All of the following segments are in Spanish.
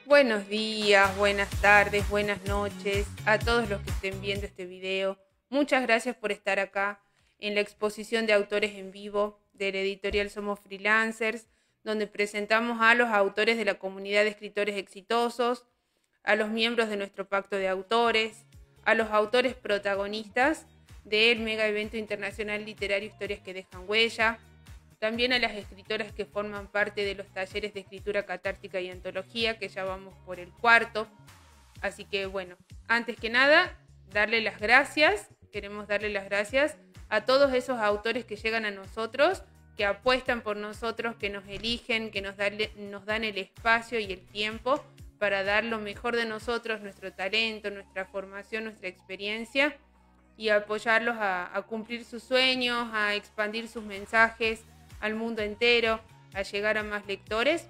Buenos días, buenas tardes, buenas noches a todos los que estén viendo este video. Muchas gracias por estar acá en la exposición de autores en vivo de la editorial Somos Freelancers, donde presentamos a los autores de la comunidad de escritores exitosos, a los miembros de nuestro pacto de autores, a los autores protagonistas del mega evento internacional literario Historias que dejan huella, también a las escritoras que forman parte de los talleres de escritura catártica y antología, que ya vamos por el cuarto. Así que bueno, antes que nada, queremos darle las gracias a todos esos autores que llegan a nosotros, que apuestan por nosotros, que nos eligen, que nos dan el espacio y el tiempo para dar lo mejor de nosotros, nuestro talento, nuestra formación, nuestra experiencia, y apoyarlos a cumplir sus sueños, a expandir sus mensajes, al mundo entero, a llegar a más lectores.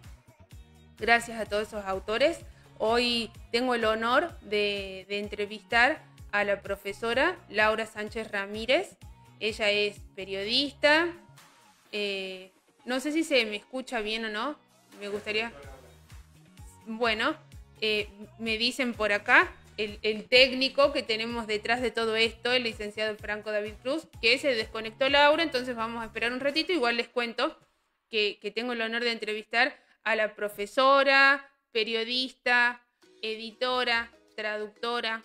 Gracias a todos esos autores. Hoy tengo el honor de entrevistar a la profesora Laura Sánchez Ramírez. Ella es periodista. No sé si se me escucha bien o no. Me gustaría... Bueno, me dicen por acá el técnico que tenemos detrás de todo esto, el licenciado Franco David Cruz, que se desconectó Laura, entonces vamos a esperar un ratito. Igual les cuento que tengo el honor de entrevistar a la profesora, periodista, editora, traductora,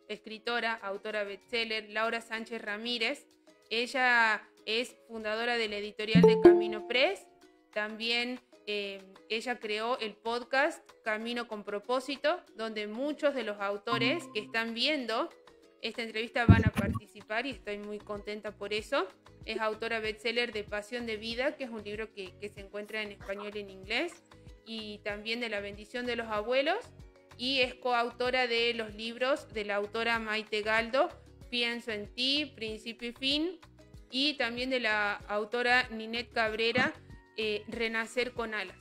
escritora, autora bestseller, Laura Sánchez Ramírez. Ella es fundadora de la editorial de Camino Press. También ella creó el podcast Camino con Propósito, donde muchos de los autores que están viendo esta entrevista van a participar y estoy muy contenta por eso. Es autora bestseller de Pasión de Vida, que es un libro que se encuentra en español y en inglés, y también de La bendición de los abuelos, y es coautora de los libros de la autora Maite Galdo, Pienso en ti, Principio y Fin, y también de la autora Ninette Cabrera, Renacer con alas.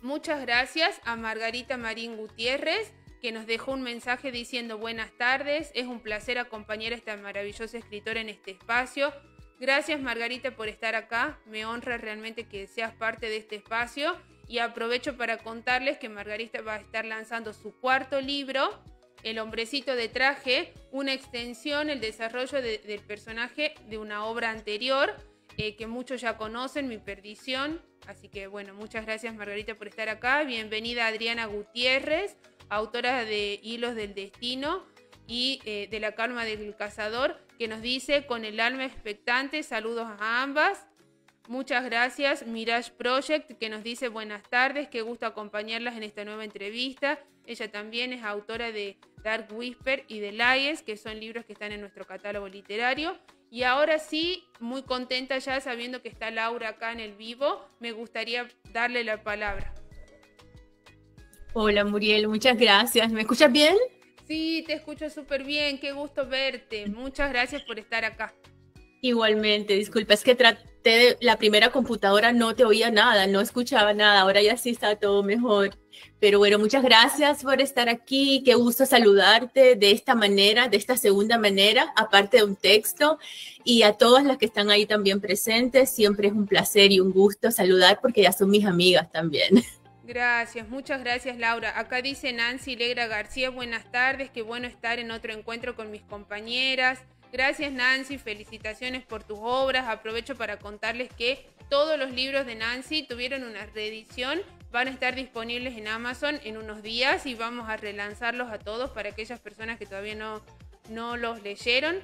Muchas gracias a Margarita Marín Gutiérrez, que nos dejó un mensaje diciendo buenas tardes, es un placer acompañar a esta maravillosa escritora en este espacio. Gracias, Margarita, por estar acá, me honra realmente que seas parte de este espacio, y aprovecho para contarles que Margarita va a estar lanzando su cuarto libro, El hombrecito de traje, una extensión, el desarrollo del personaje de una obra anterior, que muchos ya conocen, Mi perdición. Así que bueno, muchas gracias, Margarita, por estar acá. Bienvenida Adriana Gutiérrez, autora de Hilos del Destino y de La calma del cazador, que nos dice con el alma expectante, saludos a ambas. Muchas gracias. Mirage Project, que nos dice buenas tardes, qué gusto acompañarlas en esta nueva entrevista. Ella también es autora de Dark Whisper y de Lies, que son libros que están en nuestro catálogo literario. Y ahora sí, muy contenta ya sabiendo que está Laura acá en el vivo, me gustaría darle la palabra. Hola Muriel, muchas gracias. ¿Me escuchas bien? Sí, te escucho súper bien, qué gusto verte. Muchas gracias por estar acá. Igualmente, disculpa, es que la primera computadora, no te oía nada, no escuchaba nada, ahora ya sí está todo mejor. Pero bueno, muchas gracias por estar aquí, qué gusto saludarte de esta manera, de esta segunda manera, aparte de un texto, y a todas las que están ahí también presentes, siempre es un placer y un gusto saludar porque ya son mis amigas también. Gracias, muchas gracias Laura. Acá dice Nancy Legra García, buenas tardes, qué bueno estar en otro encuentro con mis compañeras. Gracias Nancy, felicitaciones por tus obras. Aprovecho para contarles que todos los libros de Nancy tuvieron una reedición, van a estar disponibles en Amazon en unos días y vamos a relanzarlos a todos para aquellas personas que todavía no los leyeron.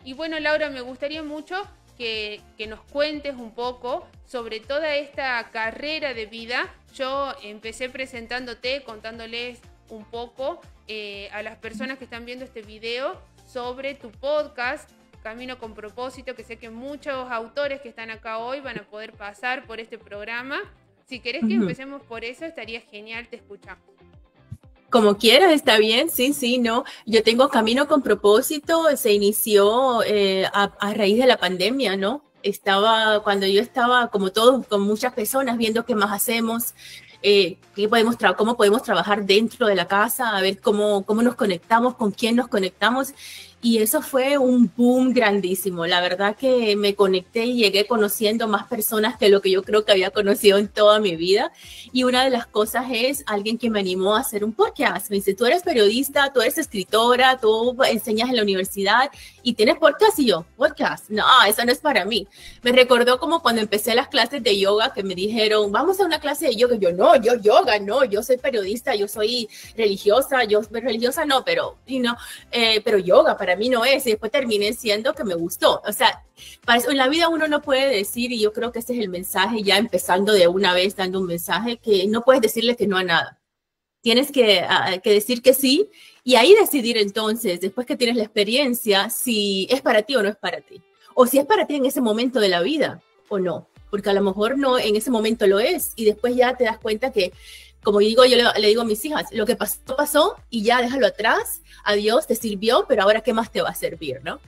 Y bueno Laura, me gustaría mucho que nos cuentes un poco sobre toda esta carrera de vida. Yo empecé presentándote, contándoles un poco a las personas que están viendo este video sobre tu podcast, Camino con Propósito, que sé que muchos autores que están acá hoy van a poder pasar por este programa. Si querés que empecemos por eso, estaría genial, te escuchamos. Como quieras, está bien, sí, no. Yo tengo Camino con Propósito, se inició a raíz de la pandemia, ¿no? Cuando yo estaba, como todos, con muchas personas, viendo qué más hacemos, cómo podemos trabajar dentro de la casa, a ver cómo nos conectamos, con quién nos conectamos. Y eso fue un boom grandísimo. La verdad que me conecté y llegué conociendo más personas que lo que yo creo que había conocido en toda mi vida. Y una de las cosas es alguien que me animó a hacer un podcast. Me dice, tú eres periodista, tú eres escritora, tú enseñas en la universidad y tienes podcast. Y yo, podcast, no, eso no es para mí. Me recordó como cuando empecé las clases de yoga que me dijeron, vamos a una clase de yoga. Yo, no, yo soy periodista, yo soy religiosa, pero yoga para mí no es, y después terminé siendo que me gustó. O sea, para eso en la vida uno no puede decir, y yo creo que ese es el mensaje, ya empezando de una vez dando un mensaje, que no puedes decirle que no a nada. Tienes que decir que sí, y ahí decidir entonces, después que tienes la experiencia, si es para ti o no es para ti. O si es para ti en ese momento de la vida o no, porque a lo mejor no en ese momento lo es, y después ya te das cuenta que, como digo, yo le digo a mis hijas, lo que pasó, pasó y ya déjalo atrás, adiós, te sirvió, pero ahora ¿qué más te va a servir, no?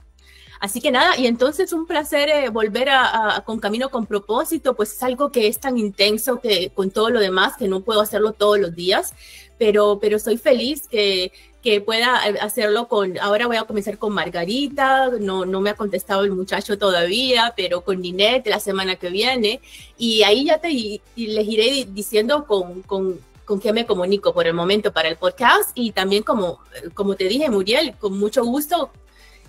Así que nada, y entonces un placer volver con Camino con Propósito, pues es algo que es tan intenso que con todo lo demás que no puedo hacerlo todos los días, pero soy feliz que pueda hacerlo ahora voy a comenzar con Margarita, no me ha contestado el muchacho todavía, pero con Ninette la semana que viene, y ahí ya y les iré diciendo con qué me comunico por el momento para el podcast, y también como te dije, Muriel, con mucho gusto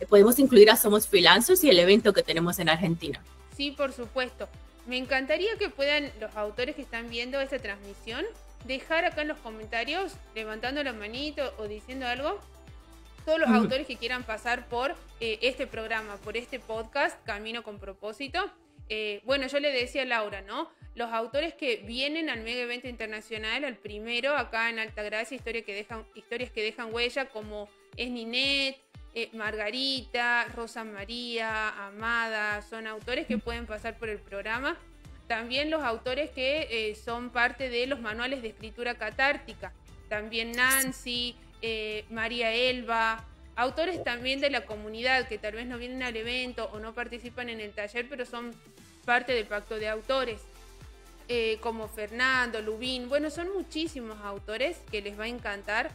podemos incluir a Somos Freelancers y el evento que tenemos en Argentina. Sí, por supuesto. Me encantaría que puedan los autores que están viendo esta transmisión dejar acá en los comentarios, levantando la manito o diciendo algo, todos los autores que quieran pasar por este programa, por este podcast, Camino con Propósito. Bueno, yo le decía a Laura, ¿no? Los autores que vienen al mega evento internacional, al primero, acá en Altagracia, historias que dejan huella, como es Ninette, Margarita, Rosa María, Amada, son autores que pueden pasar por el programa. También los autores que son parte de los manuales de escritura catártica. También Nancy, María Elba, autores también de la comunidad que tal vez no vienen al evento o no participan en el taller, pero son parte del pacto de autores. Como Fernando, Lubín, bueno, son muchísimos autores que les va a encantar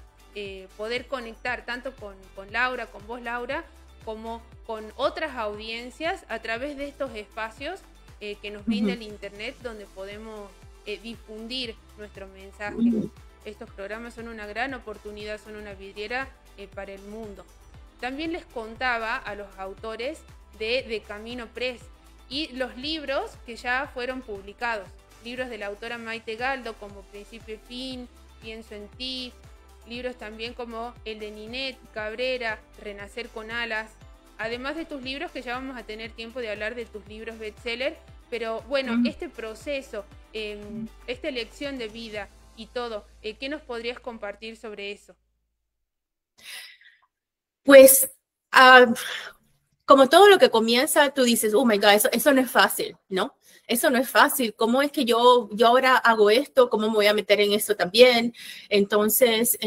poder conectar tanto con Laura, con vos Laura, como con otras audiencias a través de estos espacios que nos brinda el internet, donde podemos difundir nuestro mensaje. Estos programas son una gran oportunidad, son una vidriera para el mundo. También les contaba a los autores de Camino Press y los libros que ya fueron publicados. Libros de la autora Maite Galdo, como Principio y Fin, Pienso en ti. Libros también como el de Ninette Cabrera, Renacer con Alas. Además de tus libros, que ya vamos a tener tiempo de hablar de tus libros bestseller. Pero bueno, este proceso, esta elección de vida y todo, ¿qué nos podrías compartir sobre eso? Pues, como todo lo que comienza, tú dices, oh my God, eso no es fácil, ¿no? Eso no es fácil. ¿Cómo es que yo ahora hago esto? ¿Cómo me voy a meter en esto también? Entonces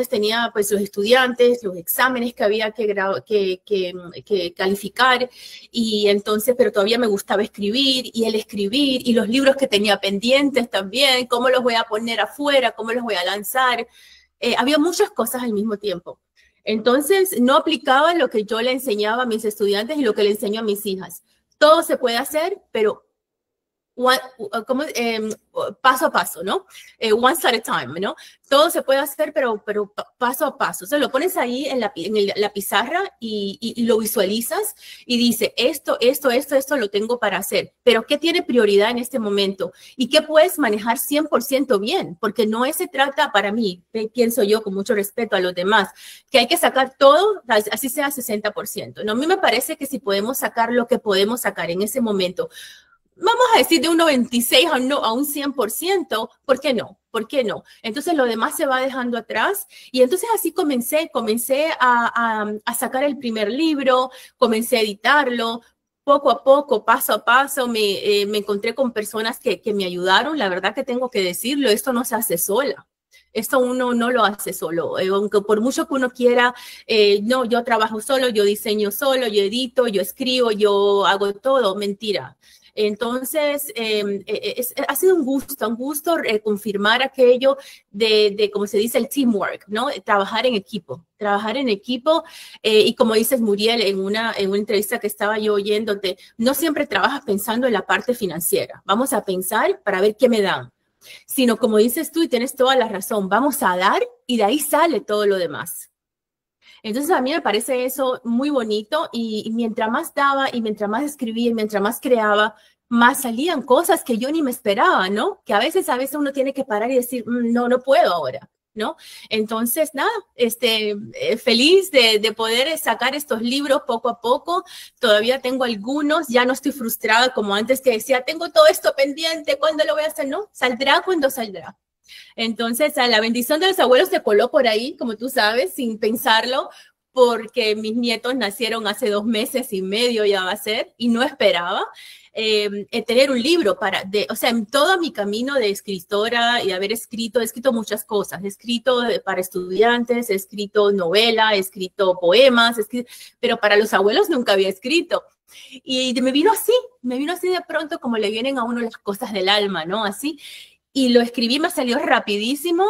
tenía pues los estudiantes, los exámenes que había que calificar, y entonces, pero todavía me gustaba escribir, y el escribir, y los libros que tenía pendientes también, ¿cómo los voy a poner afuera? ¿Cómo los voy a lanzar? Había muchas cosas al mismo tiempo. Entonces, no aplicaba lo que yo le enseñaba a mis estudiantes y lo que le enseño a mis hijas. Todo se puede hacer, pero paso a paso, ¿no? One step at a time, ¿no? Todo se puede hacer, pero paso a paso. O sea, lo pones ahí en la pizarra y lo visualizas y dice, esto lo tengo para hacer. Pero ¿qué tiene prioridad en este momento? ¿Y qué puedes manejar 100% bien? Porque no se trata, para mí, pienso yo con mucho respeto a los demás, que hay que sacar todo, así sea 60%. No, a mí me parece que si podemos sacar lo que podemos sacar en ese momento, vamos a decir de un 96 a un 100%, ¿por qué no? ¿Por qué no? Entonces lo demás se va dejando atrás, y entonces así comencé a sacar el primer libro, comencé a editarlo, poco a poco, paso a paso, me encontré con personas que me ayudaron. La verdad que tengo que decirlo, esto no se hace sola. Esto uno no lo hace solo, aunque por mucho que uno quiera, no, yo trabajo solo, yo diseño solo, yo edito, yo escribo, yo hago todo, mentira. Entonces, ha sido un gusto confirmar aquello de, como se dice, el teamwork, ¿no? Trabajar en equipo, y como dices, Muriel, en una entrevista que estaba yo oyéndote, no siempre trabajas pensando en la parte financiera. Vamos a pensar para ver qué me dan, sino como dices tú, y tienes toda la razón, vamos a dar y de ahí sale todo lo demás. Entonces a mí me parece eso muy bonito, y mientras más daba y mientras más escribía y mientras más creaba, más salían cosas que yo ni me esperaba, ¿no? Que a veces uno tiene que parar y decir, no puedo ahora, ¿no? Entonces, nada, feliz de poder sacar estos libros poco a poco. Todavía tengo algunos, ya no estoy frustrada como antes, que decía, tengo todo esto pendiente, ¿cuándo lo voy a hacer? No, saldrá cuando saldrá. Entonces, a la bendición de los abuelos se coló por ahí, como tú sabes, sin pensarlo. porque mis nietos nacieron hace 2 meses y medio, ya va a ser, y no esperaba tener un libro o sea, en todo mi camino de escritora y haber he escrito muchas cosas, he escrito para estudiantes, he escrito novela, he escrito poemas, pero para los abuelos nunca había escrito. Y me vino así de pronto, como le vienen a uno las cosas del alma, ¿no? Así. Y lo escribí, me salió rapidísimo,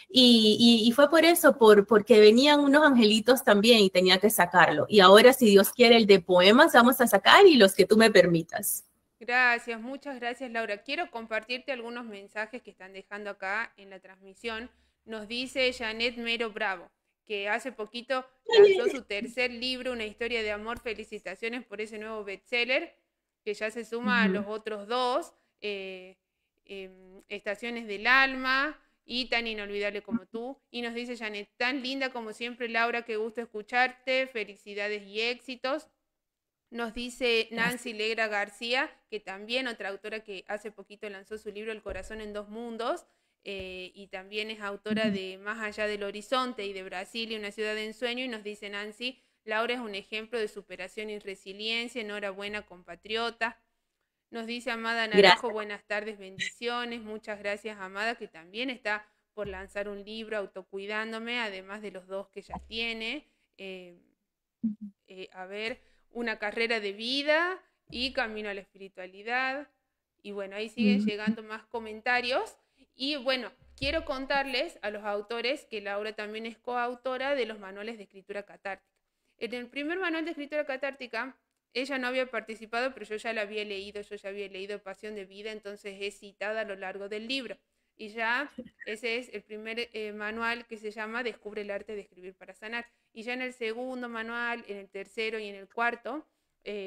y fue por eso, porque venían unos angelitos también y tenía que sacarlo. Y ahora, si Dios quiere, el de poemas vamos a sacar, y los que tú me permitas. Gracias, muchas gracias, Laura. Quiero compartirte algunos mensajes que están dejando acá en la transmisión. Nos dice Janet Mero Bravo, que hace poquito lanzó su tercer libro, Una historia de amor. Felicitaciones por ese nuevo bestseller, que ya se suma a los otros dos. Estaciones del alma y Tan inolvidable como tú. Y nos dice Janet, tan linda como siempre, Laura, qué gusto escucharte, felicidades y éxitos. Nos dice Nancy Legra García, que también otra autora que hace poquito lanzó su libro El corazón en dos mundos, y también es autora de Más allá del horizonte y de Brasil y una ciudad de ensueño. Y nos dice Nancy, Laura es un ejemplo de superación y resiliencia, enhorabuena compatriota. Nos dice Amada Naranjo, buenas tardes, bendiciones. Muchas gracias, Amada, que también está por lanzar un libro, Autocuidándome, además de los dos que ya tiene. Una carrera de vida y Camino a la espiritualidad. Y bueno, ahí siguen llegando más comentarios. Y bueno, quiero contarles a los autores que Laura también es coautora de los manuales de escritura catártica. En el primer manual de escritura catártica, ella no había participado, pero yo ya la había leído, Pasión de Vida, entonces es citada a lo largo del libro. Y ya ese es el primer manual, que se llama Descubre el arte de escribir para sanar. Y ya en el segundo manual, en el tercero y en el cuarto,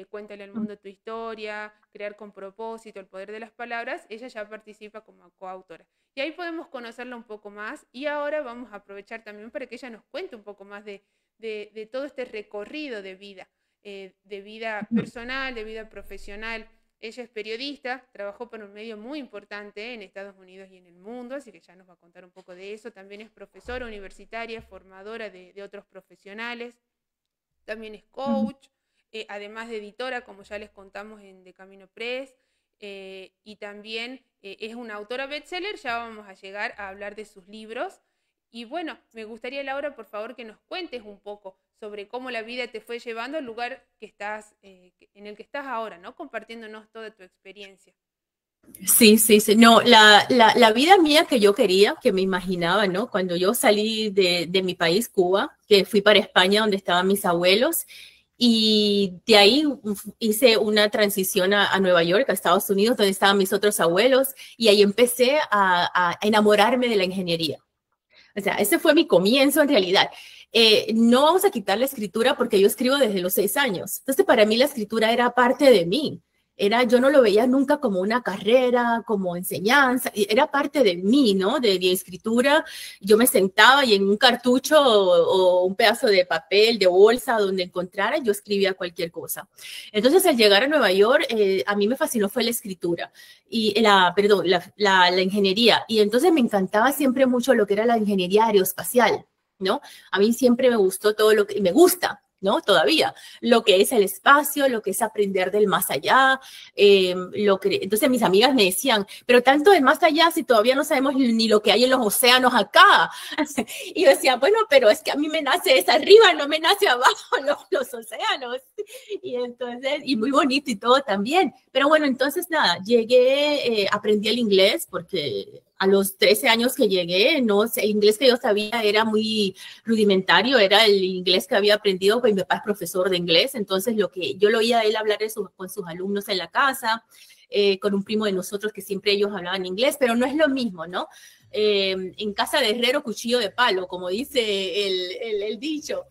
Cuéntale al mundo tu historia, Crear con propósito, El poder de las palabras, ella ya participa como coautora. Y ahí podemos conocerla un poco más, y ahora vamos a aprovechar también para que ella nos cuente un poco más de todo este recorrido de vida personal, de vida profesional. Ella es periodista, trabajó para un medio muy importante en Estados Unidos y en el mundo, así que ya nos va a contar un poco de eso. También es profesora universitaria, formadora de otros profesionales. También es coach, además de editora, como ya les contamos en De Camino Press, y también es una autora bestseller. Ya vamos a llegar a hablar de sus libros. Y bueno, me gustaría, Laura, por favor, que nos cuentes un poco sobre cómo la vida te fue llevando al lugar que estás, en el que estás ahora, ¿no? Compartiéndonos toda tu experiencia. Sí. No, la vida mía que yo quería, que me imaginaba, ¿no? Cuando yo salí de mi país, Cuba, que fui para España, donde estaban mis abuelos, y de ahí hice una transición a Nueva York, a Estados Unidos, donde estaban mis otros abuelos, y ahí empecé a enamorarme de la ingeniería. O sea, ese fue mi comienzo en realidad. No vamos a quitar la escritura porque yo escribo desde los 6 años. Entonces, para mí la escritura era parte de mí. Yo no lo veía nunca como una carrera, como enseñanza, era parte de mí, ¿no? De mi escritura. Yo me sentaba y en un cartucho o un pedazo de papel, de bolsa, donde encontrara, yo escribía cualquier cosa. Entonces, al llegar a Nueva York, a mí me fascinó fue la escritura, y la ingeniería. Y entonces me encantaba siempre mucho lo que era la ingeniería aeroespacial, ¿no? A mí siempre me gustó todo lo que me gusta, ¿no? Todavía, lo que es el espacio, lo que es aprender del más allá, entonces mis amigas me decían, pero tanto del más allá si todavía no sabemos ni lo que hay en los océanos acá. Y yo decía, bueno, pero es que a mí me nace es arriba, no me nace abajo los océanos. Y entonces, y muy bonito y todo también. Pero bueno, entonces nada, llegué, aprendí el inglés porque a los 13 años que llegué, no sé, el inglés que yo sabía era muy rudimentario, era el inglés que había aprendido, pues mi papá es profesor de inglés, entonces lo que yo lo oía a él hablar con sus alumnos en la casa, con un primo de nosotros que siempre ellos hablaban inglés, pero no es lo mismo, ¿no? En casa de herrero, cuchillo de palo, como dice el dicho.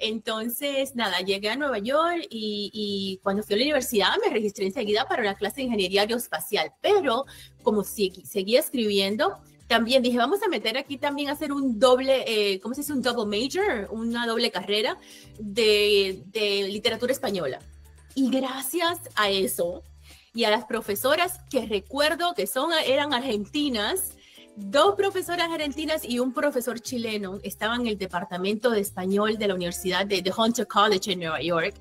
Entonces, nada, llegué a Nueva York y cuando fui a la universidad me registré enseguida para una clase de ingeniería aeroespacial, pero como seguía escribiendo, también dije, vamos a meter aquí también a hacer un doble, ¿cómo se dice? Un double major, una doble carrera de literatura española. Y gracias a eso y a las profesoras que recuerdo que eran argentinas, 2 profesoras argentinas y un profesor chileno estaban en el departamento de español de la Universidad de Hunter College en Nueva York.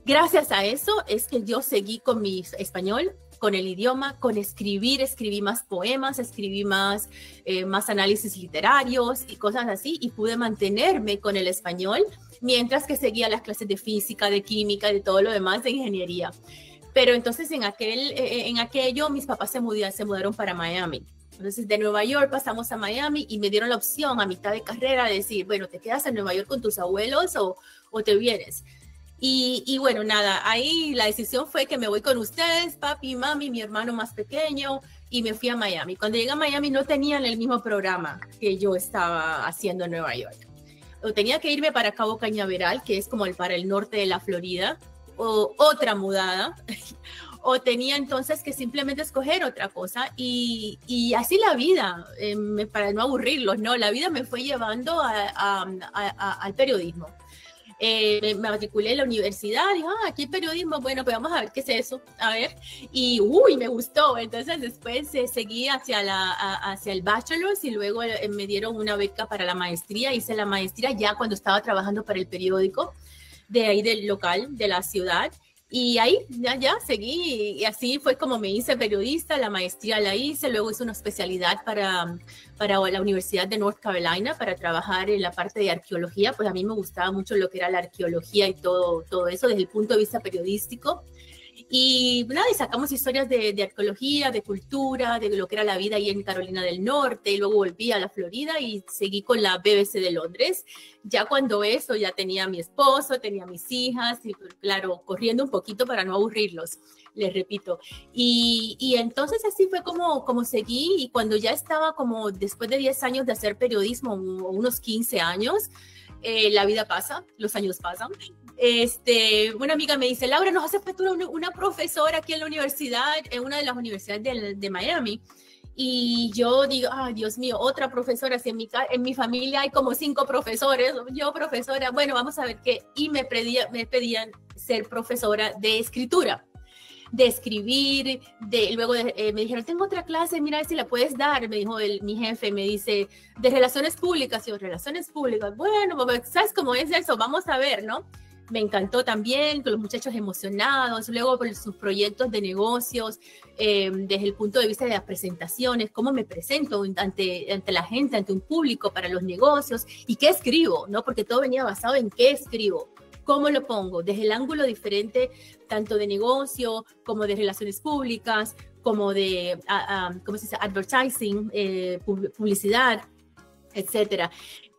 Gracias a eso es que yo seguí con mi español, con el idioma, con escribir, escribí más poemas, escribí más análisis literarios y cosas así, y pude mantenerme con el español mientras que seguía las clases de física, de química, de todo lo demás de ingeniería. Pero entonces en aquello mis papás se mudaron para Miami. Entonces de Nueva York pasamos a Miami y me dieron la opción a mitad de carrera de decir, bueno, ¿te quedas en Nueva York con tus abuelos o te vienes? Y bueno, nada, ahí la decisión fue que me voy con ustedes, papi, mami, mi hermano más pequeño, y me fui a Miami. Cuando llegué a Miami no tenían el mismo programa que yo estaba haciendo en Nueva York. O tenía que irme para Cabo Cañaveral, que es como para el norte de la Florida, o otra mudada, o tenía entonces que simplemente escoger otra cosa, y así la vida, para no aburrirlos, ¿no? La vida me fue llevando al periodismo. Me matriculé en la universidad, dije, aquí hay periodismo, bueno, pues vamos a ver qué es eso, a ver, y me gustó. Entonces después seguí hacia el bachelor's y luego me dieron una beca para la maestría. Hice la maestría ya cuando estaba trabajando para el periódico de ahí del local de la ciudad, y ahí ya seguí, y así fue como me hice periodista. La maestría la hice, luego hice una especialidad para la Universidad de North Carolina para trabajar en la parte de arqueología. Pues a mí me gustaba mucho lo que era la arqueología y todo eso desde el punto de vista periodístico. Y nada, y sacamos historias de arqueología, de cultura, de lo que era la vida ahí en Carolina del Norte, y luego volví a la Florida y seguí con la BBC de Londres. Ya cuando eso, ya tenía a mi esposo, tenía a mis hijas, y claro, corriendo un poquito para no aburrirlos, les repito. Y entonces así fue como seguí, y cuando ya estaba como después de 10 años de hacer periodismo, unos 15 años, la vida pasa, los años pasan. Una amiga me dice, Laura, nos hace falta una profesora aquí en la universidad, en una de las universidades de Miami. Y yo digo, ay, Dios mío, otra profesora. Si en mi familia hay como 5 profesores, yo profesora, bueno, vamos a ver qué. Y me pedían ser profesora de escritura, de escribir, luego me dijeron, tengo otra clase, mira a ver si la puedes dar. Me dijo mi jefe, me dice, de relaciones públicas. Yo, relaciones públicas, bueno, ¿sabes cómo es eso? Vamos a ver, ¿no? Me encantó también, con los muchachos emocionados, luego por sus proyectos de negocios, desde el punto de vista de las presentaciones, cómo me presento ante la gente, ante un público para los negocios, y qué escribo, ¿no? Porque todo venía basado en qué escribo. ¿Cómo lo pongo? Desde el ángulo diferente, tanto de negocio, como de relaciones públicas, como de, ¿cómo se dice? Advertising, publicidad, etcétera.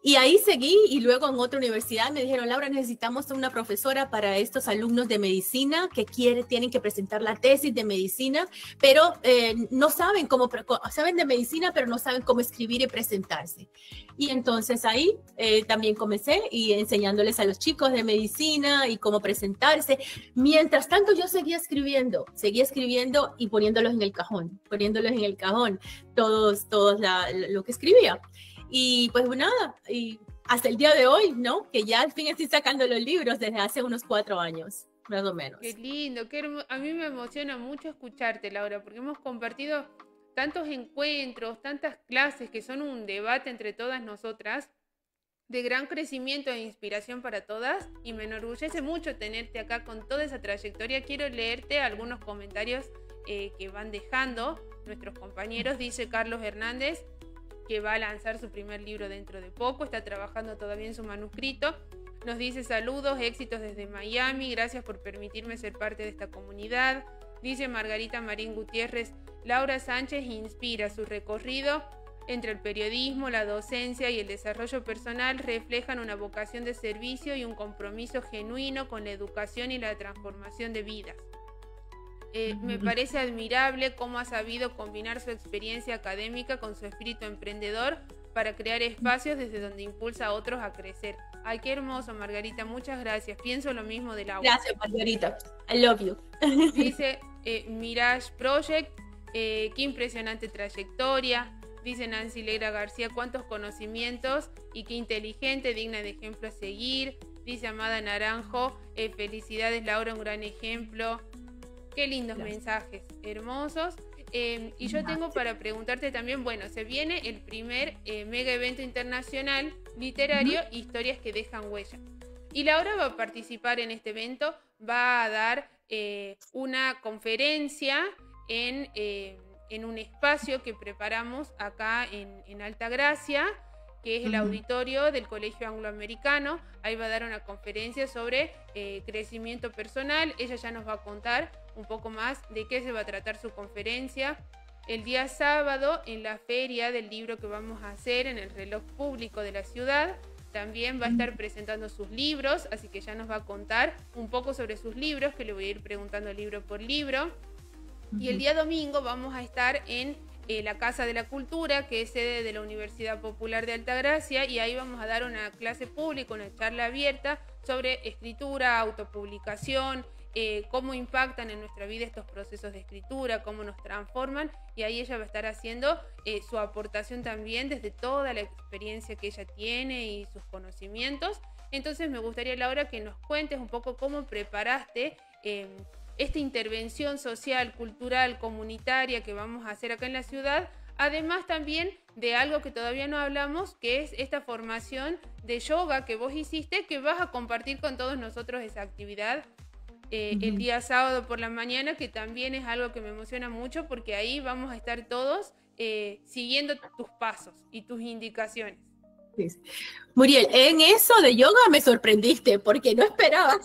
Y ahí seguí, y luego en otra universidad me dijeron, Laura, necesitamos una profesora para estos alumnos de medicina que tienen que presentar la tesis de medicina, pero no saben saben de medicina, pero no saben cómo escribir y presentarse. Y entonces ahí también comencé y enseñándoles a los chicos de medicina y cómo presentarse. Mientras tanto yo seguía escribiendo y poniéndolos en el cajón, todos lo que escribía. Y pues nada, y hasta el día de hoy, ¿no? Que ya al fin estoy sacando los libros desde hace unos 4 años, más o menos. Qué lindo, a mí me emociona mucho escucharte, Laura, porque hemos compartido tantos encuentros, tantas clases que son un debate entre todas nosotras, de gran crecimiento e inspiración para todas, y me enorgullece mucho tenerte acá con toda esa trayectoria. Quiero leerte algunos comentarios que van dejando nuestros compañeros. Dice Carlos Hernández, que va a lanzar su primer libro dentro de poco, está trabajando todavía en su manuscrito. Nos dice, saludos, éxitos desde Miami, gracias por permitirme ser parte de esta comunidad. Dice Margarita Marín Gutiérrez, Laura Sánchez inspira, su recorrido entre el periodismo, la docencia y el desarrollo personal reflejan una vocación de servicio y un compromiso genuino con la educación y la transformación de vidas. Me parece admirable cómo ha sabido combinar su experiencia académica con su espíritu emprendedor para crear espacios desde donde impulsa a otros a crecer. Ay, qué hermoso, Margarita, muchas gracias. Pienso lo mismo de Laura. Gracias, Margarita. I love you. Dice Mirage Project, qué impresionante trayectoria. Dice Nancy Legra García, cuántos conocimientos y qué inteligente, digna de ejemplo a seguir. Dice Amada Naranjo, felicidades Laura, un gran ejemplo. Qué lindos mensajes, hermosos. Y yo tengo para preguntarte también, bueno, se viene el primer mega evento internacional literario, Historias que dejan huella. Y Laura va a participar en este evento, va a dar una conferencia en un espacio que preparamos acá en Altagracia, que es el auditorio del Colegio Angloamericano. Ahí va a dar una conferencia sobre crecimiento personal. Ella ya nos va a contar un poco más de qué se va a tratar su conferencia. El día sábado, en la feria del libro que vamos a hacer en el reloj público de la ciudad, también va a estar presentando sus libros, así que ya nos va a contar un poco sobre sus libros, que le voy a ir preguntando libro por libro. Y el día domingo vamos a estar en la Casa de la Cultura, que es sede de la Universidad Popular de Altagracia, y ahí vamos a dar una clase pública, una charla abierta sobre escritura, autopublicación, cómo impactan en nuestra vida estos procesos de escritura, cómo nos transforman, y ahí ella va a estar haciendo su aportación también desde toda la experiencia que ella tiene y sus conocimientos. Entonces me gustaría, Laura, que nos cuentes un poco cómo preparaste esta intervención social, cultural, comunitaria que vamos a hacer acá en la ciudad, además también de algo que todavía no hablamos, que es esta formación de yoga que vos hiciste, que vas a compartir con todos nosotros esa actividad el día sábado por la mañana, que también es algo que me emociona mucho, porque ahí vamos a estar todos siguiendo tus pasos y tus indicaciones. Sí. Muriel, en eso de yoga me sorprendiste, porque no esperaba.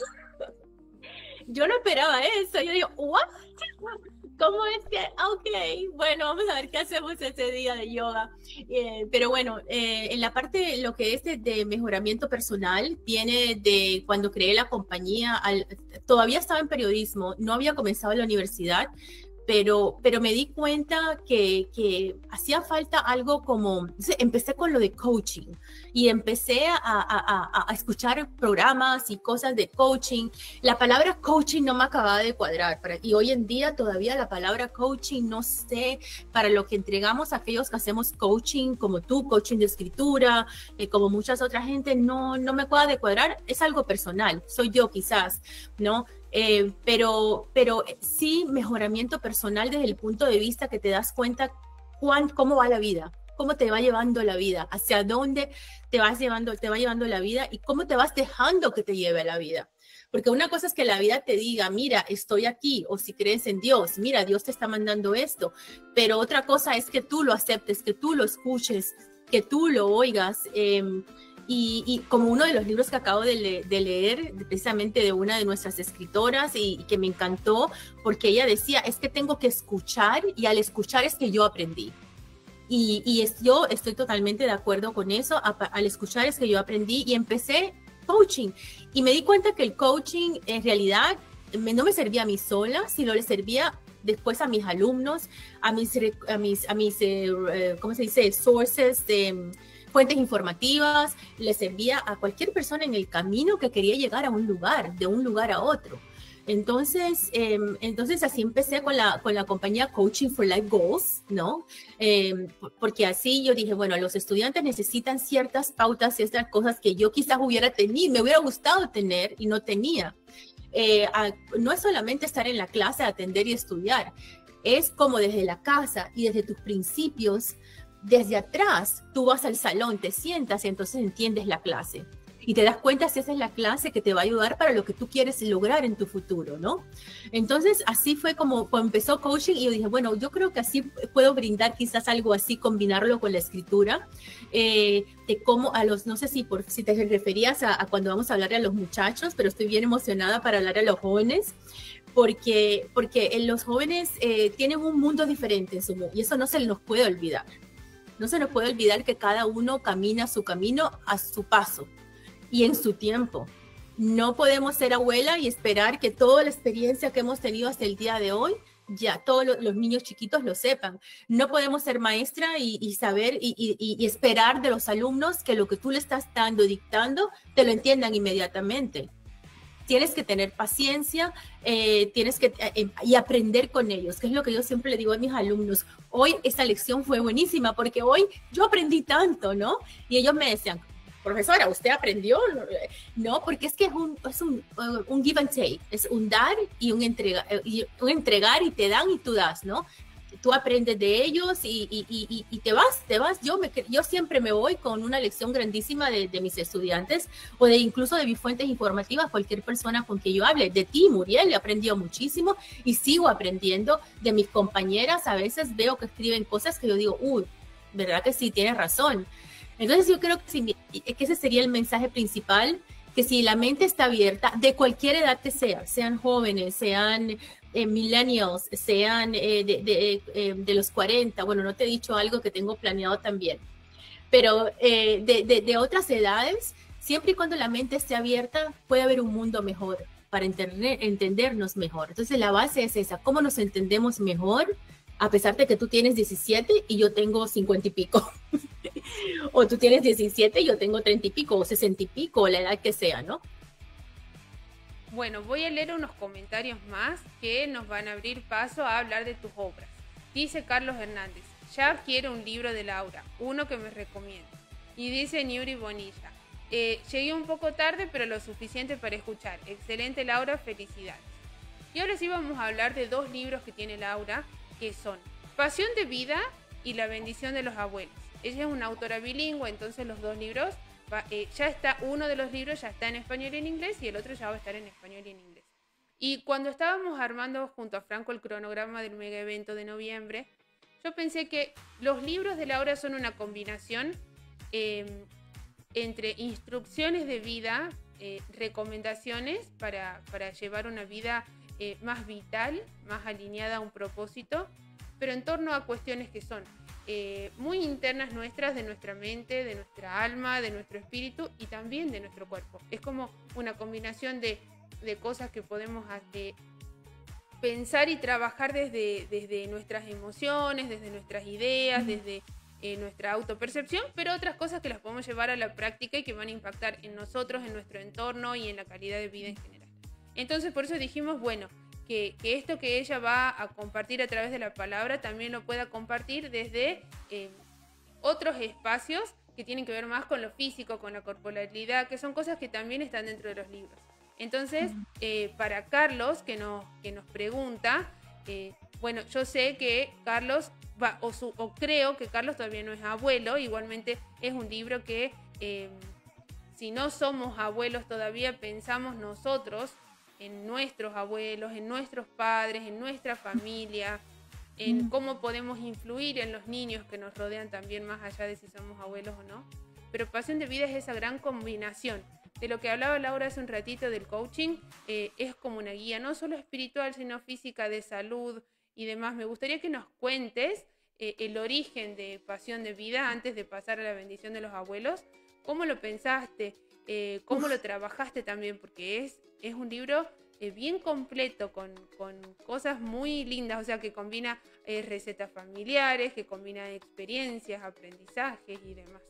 Yo no esperaba eso. Yo digo, ¿what? ¿Cómo es que? Ok, bueno, vamos a ver qué hacemos ese día de yoga. Pero bueno, en la parte, lo que es de mejoramiento personal, viene de cuando creé la compañía. Todavía estaba en periodismo, no había comenzado la universidad, pero me di cuenta que hacía falta algo como, empecé con lo de coaching y empecé a escuchar programas y cosas de coaching. La palabra coaching no me acababa de cuadrar, y hoy en día todavía la palabra coaching, no sé, para lo que entregamos a aquellos que hacemos coaching, como tú, coaching de escritura, como muchas otras gente, no me acaba de cuadrar. Es algo personal, soy yo quizás, ¿no? Pero sí mejoramiento personal desde el punto de vista que te das cuenta cómo va la vida, cómo te va llevando la vida, hacia dónde te va llevando la vida y cómo te vas dejando que te lleve la vida. Porque una cosa es que la vida te diga, mira, estoy aquí, o si crees en Dios, mira, Dios te está mandando esto, pero otra cosa es que tú lo aceptes, que tú lo escuches, que tú lo oigas. Y como uno de los libros que acabo de leer, precisamente de una de nuestras escritoras, y que me encantó, porque ella decía, es que tengo que escuchar, y al escuchar es que yo aprendí. Yo estoy totalmente de acuerdo con eso. Al escuchar es que yo aprendí y empecé coaching. Y me di cuenta que el coaching en realidad no me servía a mí sola, sino le servía después a mis alumnos, a mis ¿cómo se dice? Sources de fuentes informativas, le servía a cualquier persona en el camino que quería llegar a un lugar, de un lugar a otro. Entonces así empecé con la compañía Coaching for Life Goals, ¿no? Porque así yo dije, bueno, los estudiantes necesitan ciertas pautas, ciertas cosas que yo quizás hubiera tenido, me hubiera gustado tener y no tenía. No es solamente estar en la clase, atender y estudiar, es como desde la casa y desde tus principios. Desde atrás, tú vas al salón, te sientas y entonces entiendes la clase. Y te das cuenta si esa es la clase que te va a ayudar para lo que tú quieres lograr en tu futuro, ¿no? Entonces, así fue como empezó coaching y yo dije, bueno, yo creo que así puedo brindar quizás algo así, combinarlo con la escritura, de cómo no sé si te referías a cuando vamos a hablar a los muchachos, pero estoy bien emocionada para hablar a los jóvenes, porque los jóvenes tienen un mundo diferente y eso no se nos puede olvidar. No se nos puede olvidar que cada uno camina su camino a su paso y en su tiempo. No podemos ser abuela y esperar que toda la experiencia que hemos tenido hasta el día de hoy, ya todos los niños chiquitos lo sepan. No podemos ser maestra y saber y esperar de los alumnos que lo que tú le estás dictando, te lo entiendan inmediatamente. Tienes que tener paciencia, y aprender con ellos, que es lo que yo siempre le digo a mis alumnos. Hoy esta lección fue buenísima porque hoy yo aprendí tanto, ¿no? Y ellos me decían, profesora, ¿usted aprendió? No, porque es que es un give and take, es un dar y un entregar y te dan y tú das, ¿no? tú aprendes de ellos y te vas. Yo siempre me voy con una lección grandísima de mis estudiantes o de incluso de mis fuentes informativas, cualquier persona con que yo hable. De ti, Muriel, he aprendido muchísimo y sigo aprendiendo de mis compañeras. A veces veo que escriben cosas que yo digo, uy, ¿verdad que sí? Tienes razón. Entonces yo creo que ese sería el mensaje principal, que si la mente está abierta, de cualquier edad que sea, sean jóvenes, sean millennials, sean de los 40, bueno, no te he dicho algo que tengo planeado también, pero de otras edades, siempre y cuando la mente esté abierta, puede haber un mundo mejor para entendernos mejor. Entonces la base es esa, ¿cómo nos entendemos mejor? A pesar de que tú tienes 17 y yo tengo 50 y pico. O tú tienes 17 y yo tengo 30 y pico, o 60 y pico, o la edad que sea, ¿no? Bueno, voy a leer unos comentarios más que nos van a abrir paso a hablar de tus obras. Dice Carlos Hernández, ya quiero un libro de Laura, uno que me recomiende. Y dice Niuri Bonilla, llegué un poco tarde, pero lo suficiente para escuchar. Excelente, Laura, felicidades. Y ahora sí vamos a hablar de dos libros que tiene Laura, que son Pasión de Vida y La Bendición de los Abuelos. Ella es una autora bilingüe, entonces los dos libros, ya está, uno de los libros ya está en español y en inglés y el otro ya va a estar en español y en inglés. Y cuando estábamos armando junto a Franco el cronograma del mega evento de noviembre, yo pensé que los libros de Laura son una combinación entre instrucciones de vida, recomendaciones para llevar una vida más vital, más alineada a un propósito, pero en torno a cuestiones que son muy internas nuestras, de nuestra mente, de nuestra alma, de nuestro espíritu y también de nuestro cuerpo. Es como una combinación de cosas que podemos pensar y trabajar desde nuestras emociones, desde nuestras ideas, desde nuestra autopercepción, pero otras cosas que las podemos llevar a la práctica y que van a impactar en nosotros, en nuestro entorno y en la calidad de vida en general. Entonces por eso dijimos, bueno, que esto que ella va a compartir a través de la palabra también lo pueda compartir desde otros espacios que tienen que ver más con lo físico, con la corporalidad, que son cosas que también están dentro de los libros. Entonces, para Carlos, que nos pregunta, bueno, yo sé que Carlos, o creo que Carlos todavía no es abuelo, igualmente es un libro que si no somos abuelos todavía, pensamos nosotros en nuestros abuelos, en nuestros padres, en nuestra familia, en cómo podemos influir en los niños que nos rodean también, más allá de si somos abuelos o no. Pero Pasión de Vida es esa gran combinación. De lo que hablaba Laura hace un ratito del coaching, es como una guía, no solo espiritual, sino física, de salud y demás. Me gustaría que nos cuentes el origen de Pasión de Vida antes de pasar a la bendición de los abuelos. ¿Cómo lo pensaste? ¿Cómo lo trabajaste también? Porque es un libro bien completo, con cosas muy lindas, o sea, que combina recetas familiares, que combina experiencias, aprendizajes y demás.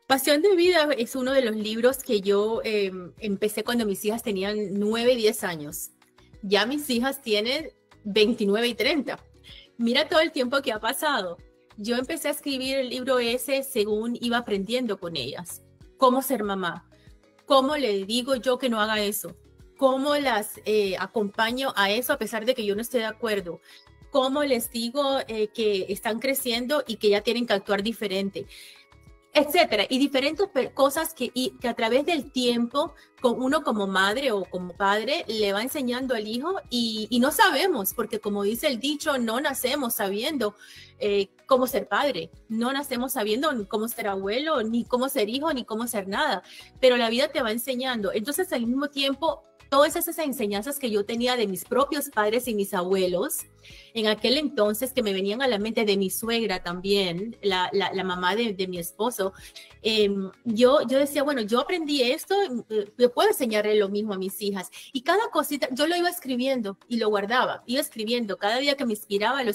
Pasión de Vida es uno de los libros que yo empecé cuando mis hijas tenían 9, 10 años. Ya mis hijas tienen 29 y 30. Mira todo el tiempo que ha pasado. Yo empecé a escribir el libro ese según iba aprendiendo con ellas. Cómo ser mamá. Cómo le digo yo que no haga eso. Cómo las acompaño a eso a pesar de que yo no esté de acuerdo. Cómo les digo que están creciendo y que ya tienen que actuar diferente, etcétera, y diferentes cosas que a través del tiempo, uno como madre o como padre le va enseñando al hijo y no sabemos, porque como dice el dicho, no nacemos sabiendo cómo ser padre, no nacemos sabiendo cómo ser abuelo, ni cómo ser hijo, ni cómo ser nada, pero la vida te va enseñando. Entonces, al mismo tiempo, todas esas enseñanzas que yo tenía de mis propios padres y mis abuelos, en aquel entonces, que me venían a la mente, de mi suegra también, la mamá de mi esposo, yo decía, bueno, yo aprendí esto, yo puedo enseñarle lo mismo a mis hijas. Y cada cosita, yo lo iba escribiendo y lo guardaba, iba escribiendo, cada día que me inspiraba lo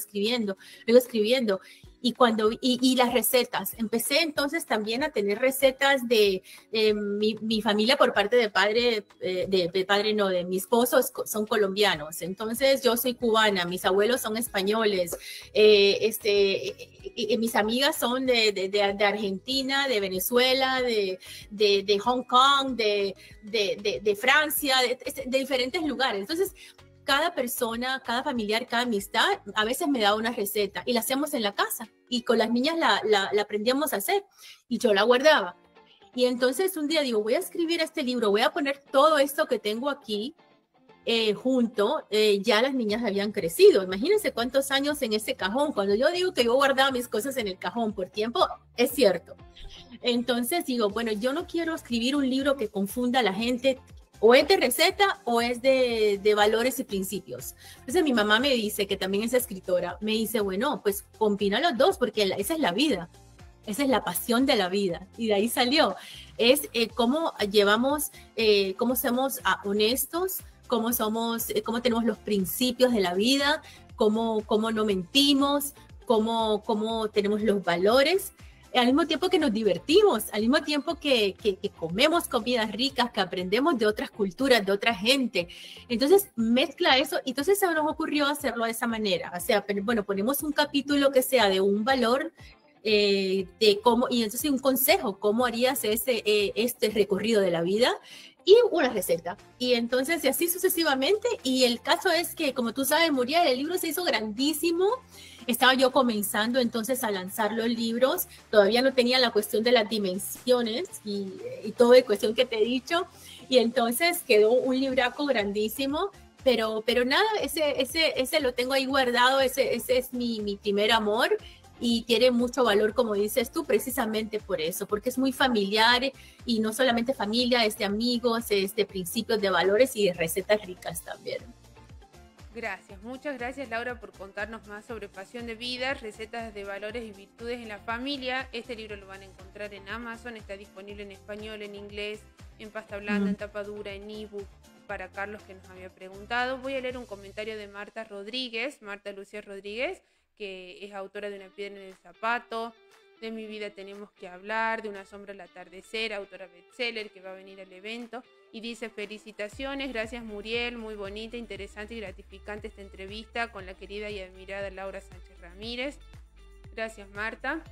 iba escribiendo. Y las recetas, empecé entonces también a tener recetas de mi familia por parte de padre, de mi esposo son colombianos, entonces yo soy cubana, mis abuelos son españoles, mis amigas son de Argentina, de Venezuela, de Hong Kong, de Francia, de diferentes lugares. Entonces, cada persona, cada familiar, cada amistad, a veces me daba una receta y la hacíamos en la casa y con las niñas la aprendíamos a hacer y yo la guardaba. Y entonces un día digo, voy a escribir este libro, voy a poner todo esto que tengo aquí junto. Ya las niñas habían crecido. Imagínense cuántos años en ese cajón. Cuando yo digo que yo guardaba mis cosas en el cajón por tiempo, es cierto. Entonces digo, bueno, yo no quiero escribir un libro que confunda a la gente, o es de receta o es de valores y principios. Entonces mi mamá me dice, que también es escritora, me dice, bueno, pues combina los dos porque esa es la vida. Esa es la pasión de la vida. Y de ahí salió. Es cómo llevamos, cómo somos honestos, cómo somos, cómo tenemos los principios de la vida, cómo no mentimos, cómo tenemos los valores, al mismo tiempo que nos divertimos, al mismo tiempo que comemos comidas ricas, que aprendemos de otras culturas, de otra gente. Entonces mezcla eso, y entonces se nos ocurrió hacerlo de esa manera. O sea, bueno, ponemos un capítulo que sea de un valor, de cómo, y entonces un consejo, cómo harías este recorrido de la vida, y una receta. Y entonces, y así sucesivamente. Y el caso es que, como tú sabes, Muriel, el libro se hizo grandísimo. Estaba yo comenzando entonces a lanzar los libros. Todavía no tenía la cuestión de las dimensiones y todo de cuestión que te he dicho. Y entonces quedó un libraco grandísimo. Pero nada, ese lo tengo ahí guardado. Ese es mi primer amor. Y tiene mucho valor, como dices tú, precisamente por eso, porque es muy familiar, y no solamente familia, es de amigos, es de principios, de valores y de recetas ricas también. Gracias, muchas gracias, Laura, por contarnos más sobre Pasión de Vida, recetas de valores y virtudes en la familia. Este libro lo van a encontrar en Amazon, está disponible en español, en inglés, en pasta blanda, en tapa dura, en ebook. Para Carlos, que nos había preguntado, voy a leer un comentario de Marta Lucía Rodríguez, que es autora de Una piedra en el zapato, de Mi vida tenemos que hablar, de Una sombra al atardecer, autora bestseller, que va a venir al evento, y dice: felicitaciones, gracias Muriel, muy bonita, interesante y gratificante esta entrevista con la querida y admirada Laura Sánchez Ramírez. Gracias, Marta.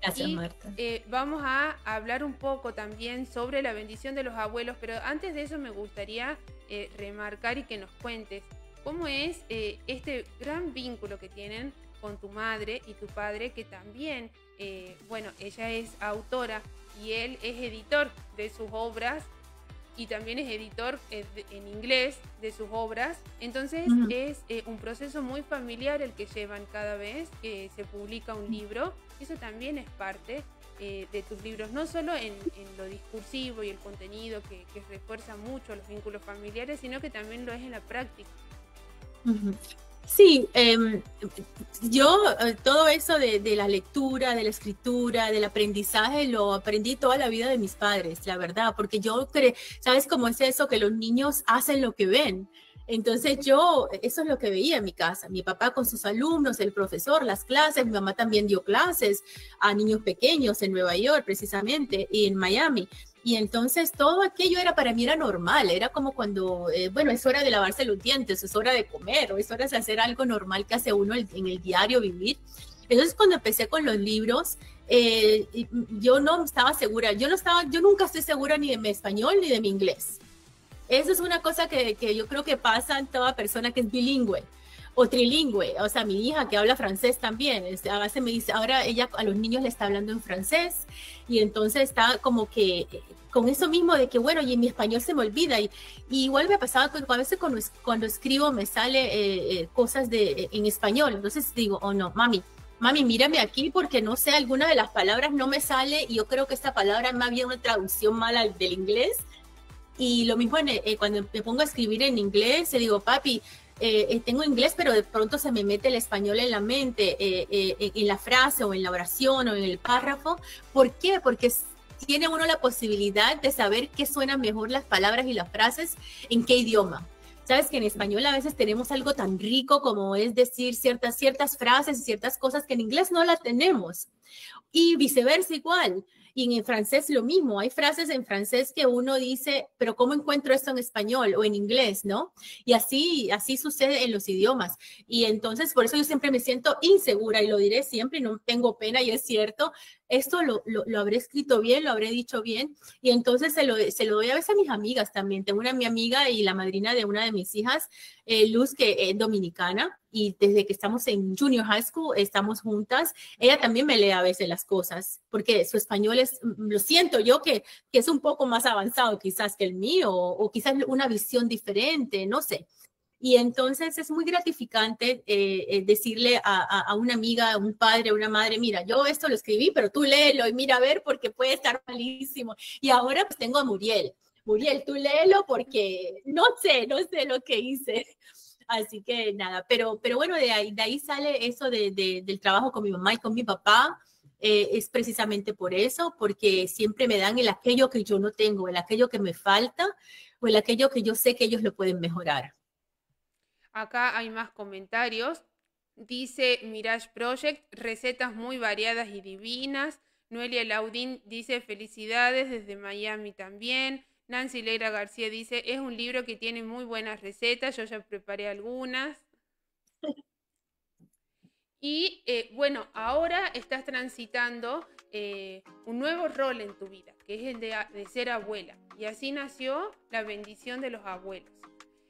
Gracias, Marta. Vamos a hablar un poco también sobre la bendición de los abuelos, pero antes de eso me gustaría remarcar y que nos cuentes cómo es este gran vínculo que tienen con tu madre y tu padre, que también, bueno, ella es autora y él es editor de sus obras, y también es editor en inglés de sus obras. Entonces es un proceso muy familiar el que llevan cada vez que se publica un libro. Eso también es parte de tus libros, no solo en lo discursivo y el contenido que refuerza mucho los vínculos familiares, sino que también lo es en la práctica. Sí, yo todo eso de la lectura, de la escritura, del aprendizaje, lo aprendí toda la vida de mis padres, la verdad, porque yo creo, ¿sabes cómo es eso? Que los niños hacen lo que ven. Entonces eso es lo que veía en mi casa, mi papá con sus alumnos, el profesor, las clases, mi mamá también dio clases a niños pequeños en Nueva York precisamente, y en Miami. Y entonces todo aquello para mí era normal, era como cuando, bueno, es hora de lavarse los dientes, es hora de comer, o es hora de hacer algo normal que hace uno en el diario vivir. Entonces cuando empecé con los libros, yo no estaba segura, yo nunca estoy segura ni de mi español ni de mi inglés. Eso es una cosa que yo creo que pasa en toda persona que es bilingüe o trilingüe. O sea, mi hija que habla francés también, a veces me dice, ahora ella a los niños le está hablando en francés, y entonces está como que con eso mismo de que, bueno, y en mi español se me olvida. Y igual me pasaba a veces cuando escribo me sale cosas en español. Entonces digo, oh no, mami, mírame aquí porque no sé, alguna de las palabras no me sale, y yo creo que esta palabra es más bien una traducción mala del inglés. Y lo mismo cuando me pongo a escribir en inglés, le digo, papi, tengo inglés, pero de pronto se me mete el español en la mente, en la frase o en la oración o en el párrafo. ¿Por qué? Porque tiene uno la posibilidad de saber qué suenan mejor las palabras y las frases en qué idioma. Sabes que en español a veces tenemos algo tan rico como es decir ciertas frases y ciertas cosas que en inglés no las tenemos. Y viceversa igual. Y en francés lo mismo, hay frases en francés que uno dice, pero ¿cómo encuentro esto en español o en inglés, no? Y así sucede en los idiomas. Y entonces por eso yo siempre me siento insegura, y lo diré siempre y no tengo pena, y es cierto, esto lo habré escrito bien, lo habré dicho bien, y entonces se lo doy a veces a mis amigas también. Tengo mi amiga y la madrina de una de mis hijas, Luz, que es dominicana, y desde que estamos en Junior High School estamos juntas. Ella también me lee a veces las cosas, porque su español es, lo siento yo, que es un poco más avanzado quizás que el mío, o quizás una visión diferente, no sé. Y entonces es muy gratificante decirle a una amiga, a un padre, a una madre, mira, yo esto lo escribí, pero tú léelo y mira a ver porque puede estar malísimo. Y ahora pues tengo a Muriel. Muriel, tú léelo porque no sé lo que hice. Así que nada, pero bueno, de ahí sale eso del trabajo con mi mamá y con mi papá. Es precisamente por eso, porque siempre me dan el aquello que yo no tengo, el aquello que me falta o el aquello que yo sé que ellos lo pueden mejorar. Acá hay más comentarios. Dice Mirage Project, recetas muy variadas y divinas. Noelia Laudín dice felicidades desde Miami también. Nancy Leira García dice, es un libro que tiene muy buenas recetas, yo ya preparé algunas. Y bueno, ahora estás transitando un nuevo rol en tu vida, que es el de ser abuela. Y así nació la bendición de los abuelos.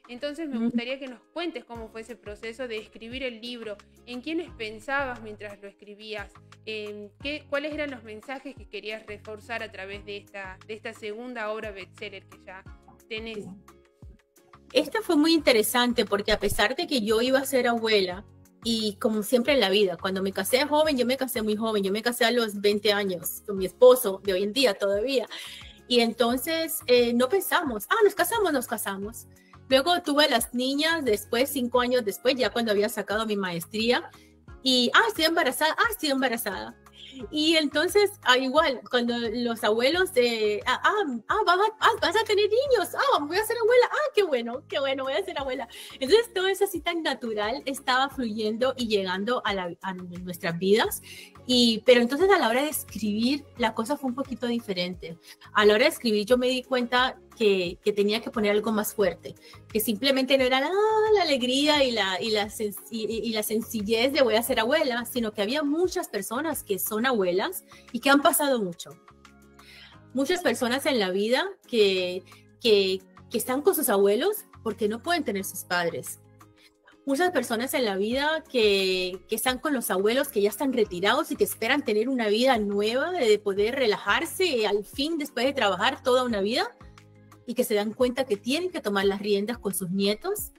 Entonces me gustaría que nos cuentes cómo fue ese proceso de escribir el libro, en quiénes pensabas mientras lo escribías, cuáles eran los mensajes que querías reforzar a través de esta segunda obra bestseller que ya tenés. Esta fue muy interesante porque a pesar de que yo iba a ser abuela, y como siempre en la vida, cuando me casé joven, yo me casé muy joven, yo me casé a los 20 años con mi esposo de hoy en día todavía. Y entonces no pensamos, nos casamos. Luego tuve a las niñas después, 5 años después, ya cuando había sacado mi maestría. Y, estoy embarazada. Y entonces, igual, cuando los abuelos, vas a tener niños, voy a ser abuela, qué bueno, voy a ser abuela. Entonces, todo eso así tan natural estaba fluyendo y llegando a nuestras vidas. Pero entonces a la hora de escribir, la cosa fue un poquito diferente. A la hora de escribir, yo me di cuenta que tenía que poner algo más fuerte, que simplemente no era la alegría y la sencillez de voy a ser abuela, sino que había muchas personas que son abuelas y que han pasado mucho. Muchas personas en la vida que están con sus abuelos porque no pueden tener sus padres. Muchas personas en la vida que están con los abuelos que ya están retirados y que esperan tener una vida nueva, de poder relajarse al fin después de trabajar toda una vida, y que se dan cuenta que tienen que tomar las riendas con sus nietos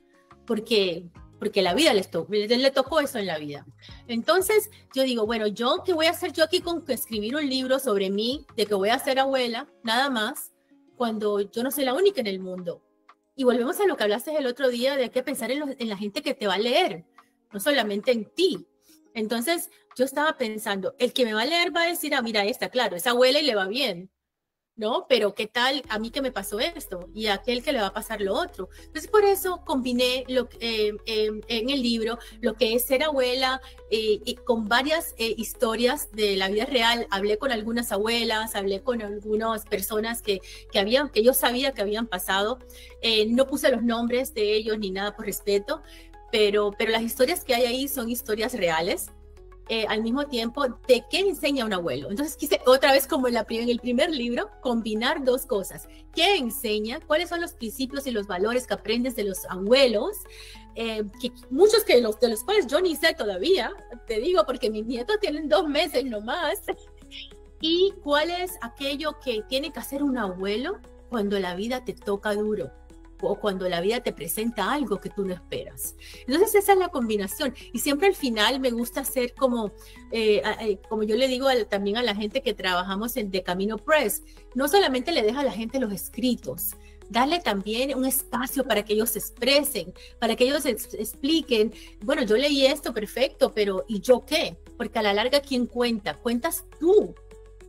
porque la vida le tocó eso en la vida. Entonces yo digo, bueno, ¿qué voy a hacer yo aquí con escribir un libro sobre mí, de que voy a ser abuela, nada más, cuando yo no soy la única en el mundo? Y volvemos a lo que hablaste el otro día, de que pensar en la gente que te va a leer, no solamente en ti. Entonces yo estaba pensando, el que me va a leer va a decir, mira, claro, es abuela y le va bien, ¿no? Pero ¿qué tal a mí que me pasó esto? Y a aquel que le va a pasar lo otro. Entonces por eso combiné en el libro lo que es ser abuela y con varias historias de la vida real. Hablé con algunas abuelas, hablé con algunas personas que yo sabía que habían pasado. No puse los nombres de ellos ni nada por respeto, pero las historias que hay ahí son historias reales. Al mismo tiempo, ¿de qué enseña un abuelo? Entonces quise otra vez, como en el primer libro, combinar dos cosas. ¿Qué enseña? ¿Cuáles son los principios y los valores que aprendes de los abuelos? Que muchos de los cuales yo ni sé todavía, te digo, porque mis nietos tienen 2 meses nomás. ¿Y cuál es aquello que tiene que hacer un abuelo cuando la vida te toca duro? O cuando la vida te presenta algo que tú no esperas. Entonces esa es la combinación. Y siempre al final me gusta hacer como yo le digo también a la gente que trabajamos en The Camino Press, no solamente le deja a la gente los escritos, darle también un espacio para que ellos se expresen, para que ellos expliquen, bueno, yo leí esto, perfecto, pero ¿y yo qué? Porque a la larga, ¿quién cuenta? Cuentas tú.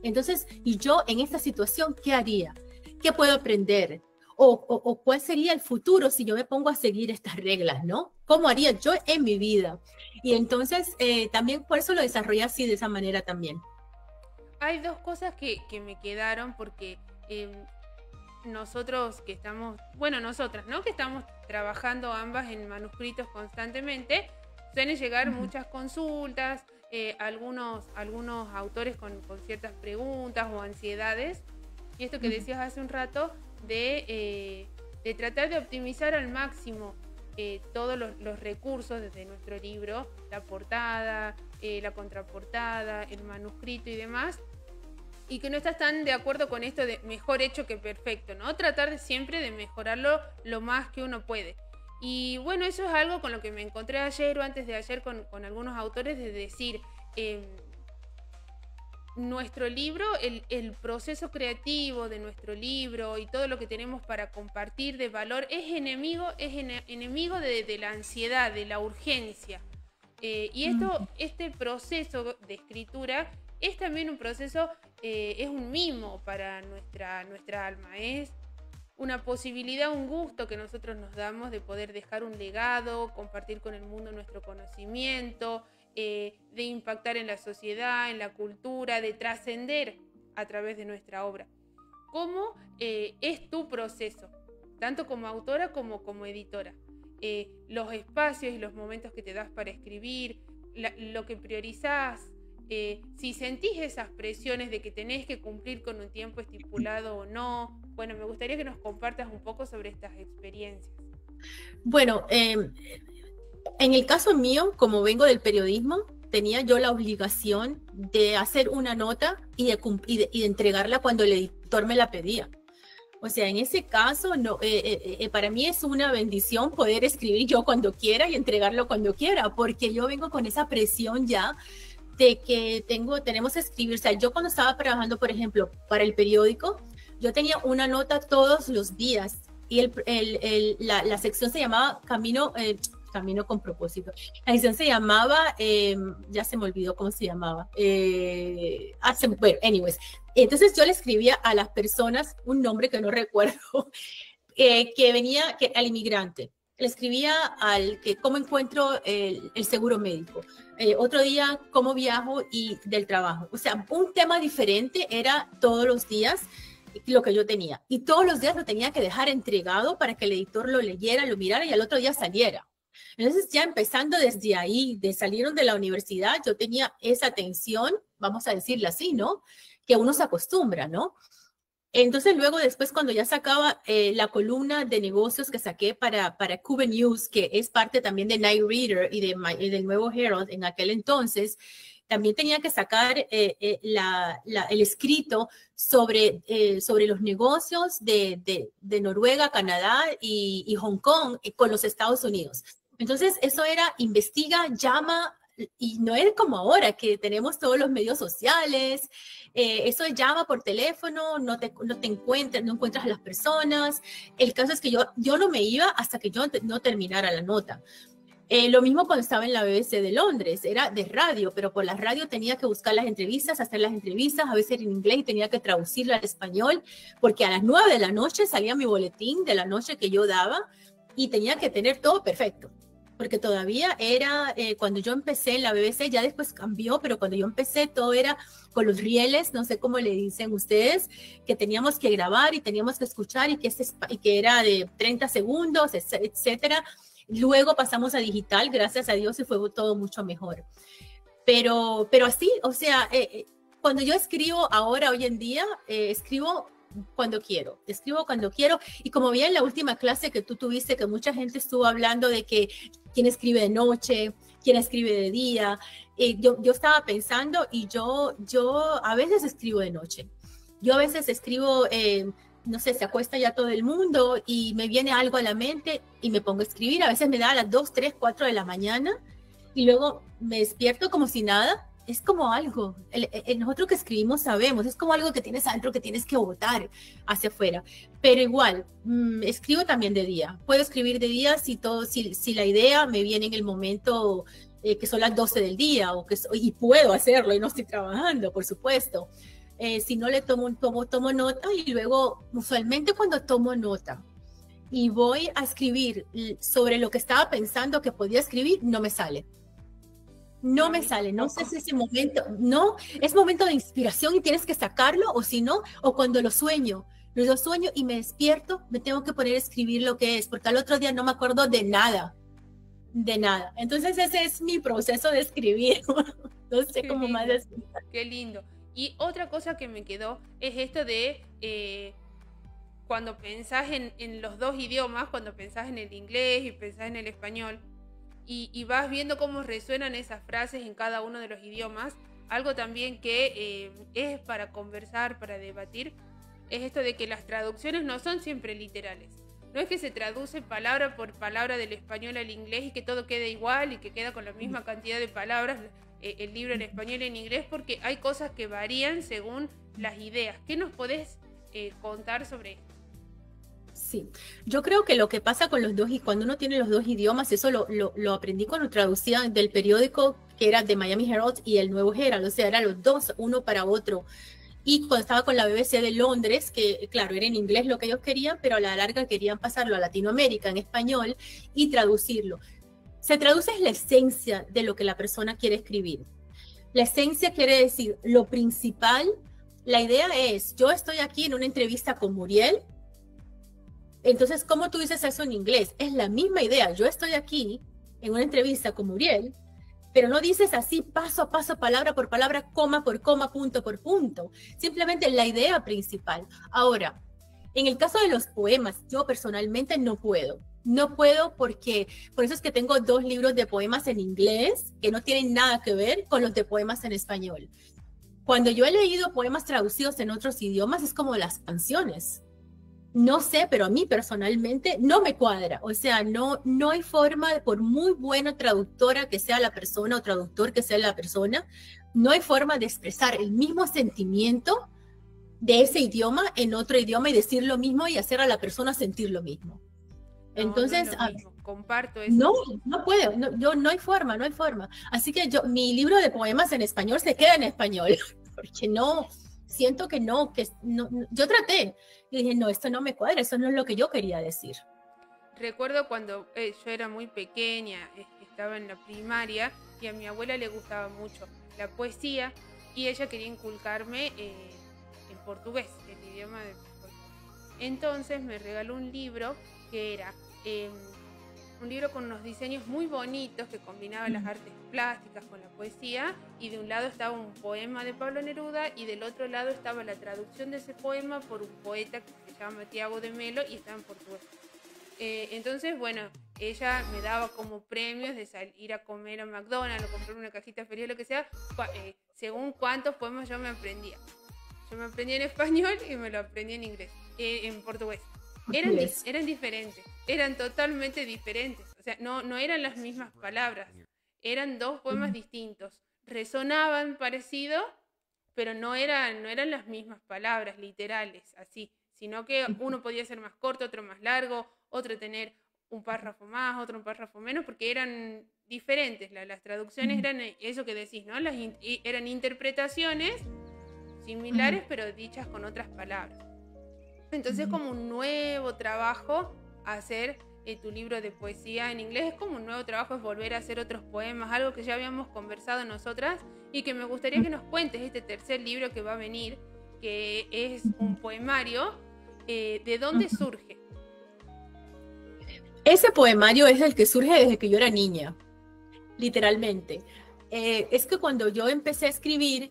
Entonces, ¿y yo en esta situación qué haría? ¿Qué puedo aprender? O cuál sería el futuro si yo me pongo a seguir estas reglas, ¿no? ¿Cómo haría yo en mi vida? Y entonces también por eso lo desarrollé así, de esa manera también. Hay dos cosas que me quedaron porque nosotros que estamos, nosotras, ¿no? Que estamos trabajando ambas en manuscritos constantemente, suelen llegar muchas consultas, algunos autores con ciertas preguntas o ansiedades. Y esto que decías hace un rato de tratar de optimizar al máximo todos los recursos desde nuestro libro, la portada, la contraportada, el manuscrito y demás, y que no estás tan de acuerdo con esto de mejor hecho que perfecto, ¿no? Tratar siempre de mejorarlo lo más que uno puede. Y bueno, eso es algo con lo que me encontré ayer o antes de ayer con algunos autores, de decir, nuestro libro, el proceso creativo de nuestro libro y todo lo que tenemos para compartir de valor es enemigo de la ansiedad, de la urgencia. Y este proceso de escritura es también un proceso, es un mimo para nuestra alma, es una posibilidad, un gusto que nosotros nos damos de poder dejar un legado, compartir con el mundo nuestro conocimiento, de impactar en la sociedad, en la cultura, de trascender a través de nuestra obra. ¿Cómo es tu proceso, tanto como autora como editora? Los espacios y los momentos que te das para escribir, lo que priorizás, si sentís esas presiones de que tenés que cumplir con un tiempo estipulado o no. Bueno, me gustaría que nos compartas un poco sobre estas experiencias. Bueno, en el caso mío, como vengo del periodismo, tenía yo la obligación de hacer una nota y de entregarla cuando el editor me la pedía. O sea, en ese caso, no, para mí es una bendición poder escribir yo cuando quiera y entregarlo cuando quiera, porque yo vengo con esa presión ya de que tenemos que escribir. O sea, yo cuando estaba trabajando, por ejemplo, para el periódico, yo tenía una nota todos los días y la sección se llamaba Camino con propósito. La edición se llamaba, ya se me olvidó cómo se llamaba. Bueno, anyways. Entonces yo le escribía a las personas un nombre que no recuerdo, al inmigrante. Le escribía cómo encuentro el seguro médico. Otro día, cómo viajo y del trabajo. O sea, un tema diferente era todos los días lo que yo tenía. Y todos los días lo tenía que dejar entregado para que el editor lo leyera, lo mirara y al otro día saliera. Entonces, ya empezando desde ahí, salieron de la universidad, yo tenía esa tensión, vamos a decirla así, ¿no? Que uno se acostumbra, ¿no? Entonces, luego, después, cuando ya sacaba la columna de negocios que saqué para Cuban News, que es parte también de Night Reader y del Nuevo Herald en aquel entonces, también tenía que sacar el escrito sobre los negocios de Noruega, Canadá y Hong Kong con los Estados Unidos. Entonces, eso era investiga, llama, y no es como ahora que tenemos todos los medios sociales. Eso es llama por teléfono, no encuentras a las personas. El caso es que yo no me iba hasta que yo no terminara la nota. Lo mismo cuando estaba en la BBC de Londres, era de radio, pero por la radio tenía que buscar las entrevistas, hacer las entrevistas, a veces en inglés y tenía que traducirla al español, porque a las 9 de la noche salía mi boletín de la noche que yo daba y tenía que tener todo perfecto. Porque todavía era, cuando yo empecé en la BBC, ya después cambió, pero cuando yo empecé todo era con los rieles, no sé cómo le dicen ustedes, que teníamos que grabar y teníamos que escuchar y que era de 30 segundos, etcétera. Luego pasamos a digital, gracias a Dios, y fue todo mucho mejor. Pero así, o sea, cuando yo escribo ahora, hoy en día, escribo cuando quiero, y como vi en la última clase que tú tuviste, que mucha gente estuvo hablando de que quién escribe de noche, quién escribe de día, yo estaba pensando y yo a veces escribo de noche, yo a veces escribo, no sé, se acuesta ya todo el mundo y me viene algo a la mente y me pongo a escribir, a veces me da a las 2, 3, 4 de la mañana y luego me despierto como si nada. Es como algo, nosotros que escribimos sabemos, es como algo que tienes adentro que tienes que botar hacia afuera, pero igual, escribo también de día, puedo escribir de día si la idea me viene en el momento que son las 12 del día, y puedo hacerlo y no estoy trabajando, por supuesto. Si no le tomo nota y luego, usualmente cuando tomo nota y voy a escribir sobre lo que estaba pensando que podía escribir, no me sale. No me sale, no sé si ese momento, no, es momento de inspiración y tienes que sacarlo, o si no, o cuando lo sueño y me despierto, me tengo que poner a escribir lo que es, porque al otro día no me acuerdo de nada. Entonces ese es mi proceso de escribir. No sé Qué cómo más lindo, explicar. qué lindo. Y otra cosa que me quedó es esto de cuando pensás en los dos idiomas, cuando pensás en el inglés y pensás en el español, y vas viendo cómo resuenan esas frases en cada uno de los idiomas, algo también que es para conversar, para debatir, es esto de que las traducciones no son siempre literales. No es que se traduce palabra por palabra del español al inglés y que todo quede igual y que queda con la misma cantidad de palabras el libro en español y en inglés, porque hay cosas que varían según las ideas. ¿Qué nos podés contar sobre esto? Sí, yo creo que lo que pasa con los dos, y cuando uno tiene los dos idiomas, eso lo aprendí cuando traducía del periódico que era de Miami Herald y el Nuevo Herald, o sea, eran los dos, uno para otro. Y cuando estaba con la BBC de Londres, que claro, era en inglés lo que ellos querían, pero a la larga querían pasarlo a Latinoamérica en español y traducirlo. Se traduce la esencia de lo que la persona quiere escribir. La esencia quiere decir lo principal. La idea es, yo estoy aquí en una entrevista con Muriel. Entonces, ¿cómo tú dices eso en inglés? Es la misma idea. Yo estoy aquí en una entrevista con Muriel, pero no dices así paso a paso, palabra por palabra, coma por coma, punto por punto. Simplemente la idea principal. Ahora, en el caso de los poemas, yo personalmente no puedo. No puedo porque, por eso es que tengo 2 libros de poemas en inglés que no tienen nada que ver con los de poemas en español. Cuando yo he leído poemas traducidos en otros idiomas, es como las canciones. No sé, pero a mí personalmente no me cuadra. O sea, no hay forma, por muy buena traductora que sea la persona o traductor que sea la persona, no hay forma de expresar el mismo sentimiento de ese idioma en otro idioma y decir lo mismo y hacer a la persona sentir lo mismo. Entonces, no es lo mismo. Comparto eso. no puedo, no hay forma, no hay forma. Así que mi libro de poemas en español se queda en español, porque siento que no, yo traté y dije, no, esto no me cuadra, eso no es lo que yo quería decir. Recuerdo cuando yo era muy pequeña, estaba en la primaria y a mi abuela le gustaba mucho la poesía y ella quería inculcarme en portugués, el idioma de portugués. Entonces me regaló un libro que era un libro con unos diseños muy bonitos que combinaban las artes plásticas con la poesía, y de un lado estaba un poema de Pablo Neruda y del otro lado estaba la traducción de ese poema por un poeta que se llama Tiago de Melo y estaba en portugués. Entonces, bueno, ella me daba como premios de ir a comer a McDonald's o comprar una cajita feliz, lo que sea, según cuántos poemas yo me aprendía. Yo me aprendía en español y me lo aprendí en inglés, en portugués. Eran diferentes, eran totalmente diferentes. O sea, no eran las mismas palabras, eran 2 poemas distintos. Resonaban parecido, pero no eran las mismas palabras literales, así, sino que uno podía ser más corto, otro más largo, otro tener un párrafo más, otro un párrafo menos, porque eran diferentes. Las traducciones eran eso que decís, ¿no? Eran interpretaciones similares, pero dichas con otras palabras. Entonces, como un nuevo trabajo hacer tu libro de poesía en inglés, es como un nuevo trabajo, es volver a hacer otros poemas, algo que ya habíamos conversado nosotras y que me gustaría que nos cuentes este tercer libro que va a venir, que es un poemario. ¿De dónde surge? Ese poemario es el que surge desde que yo era niña, literalmente. Es que cuando yo empecé a escribir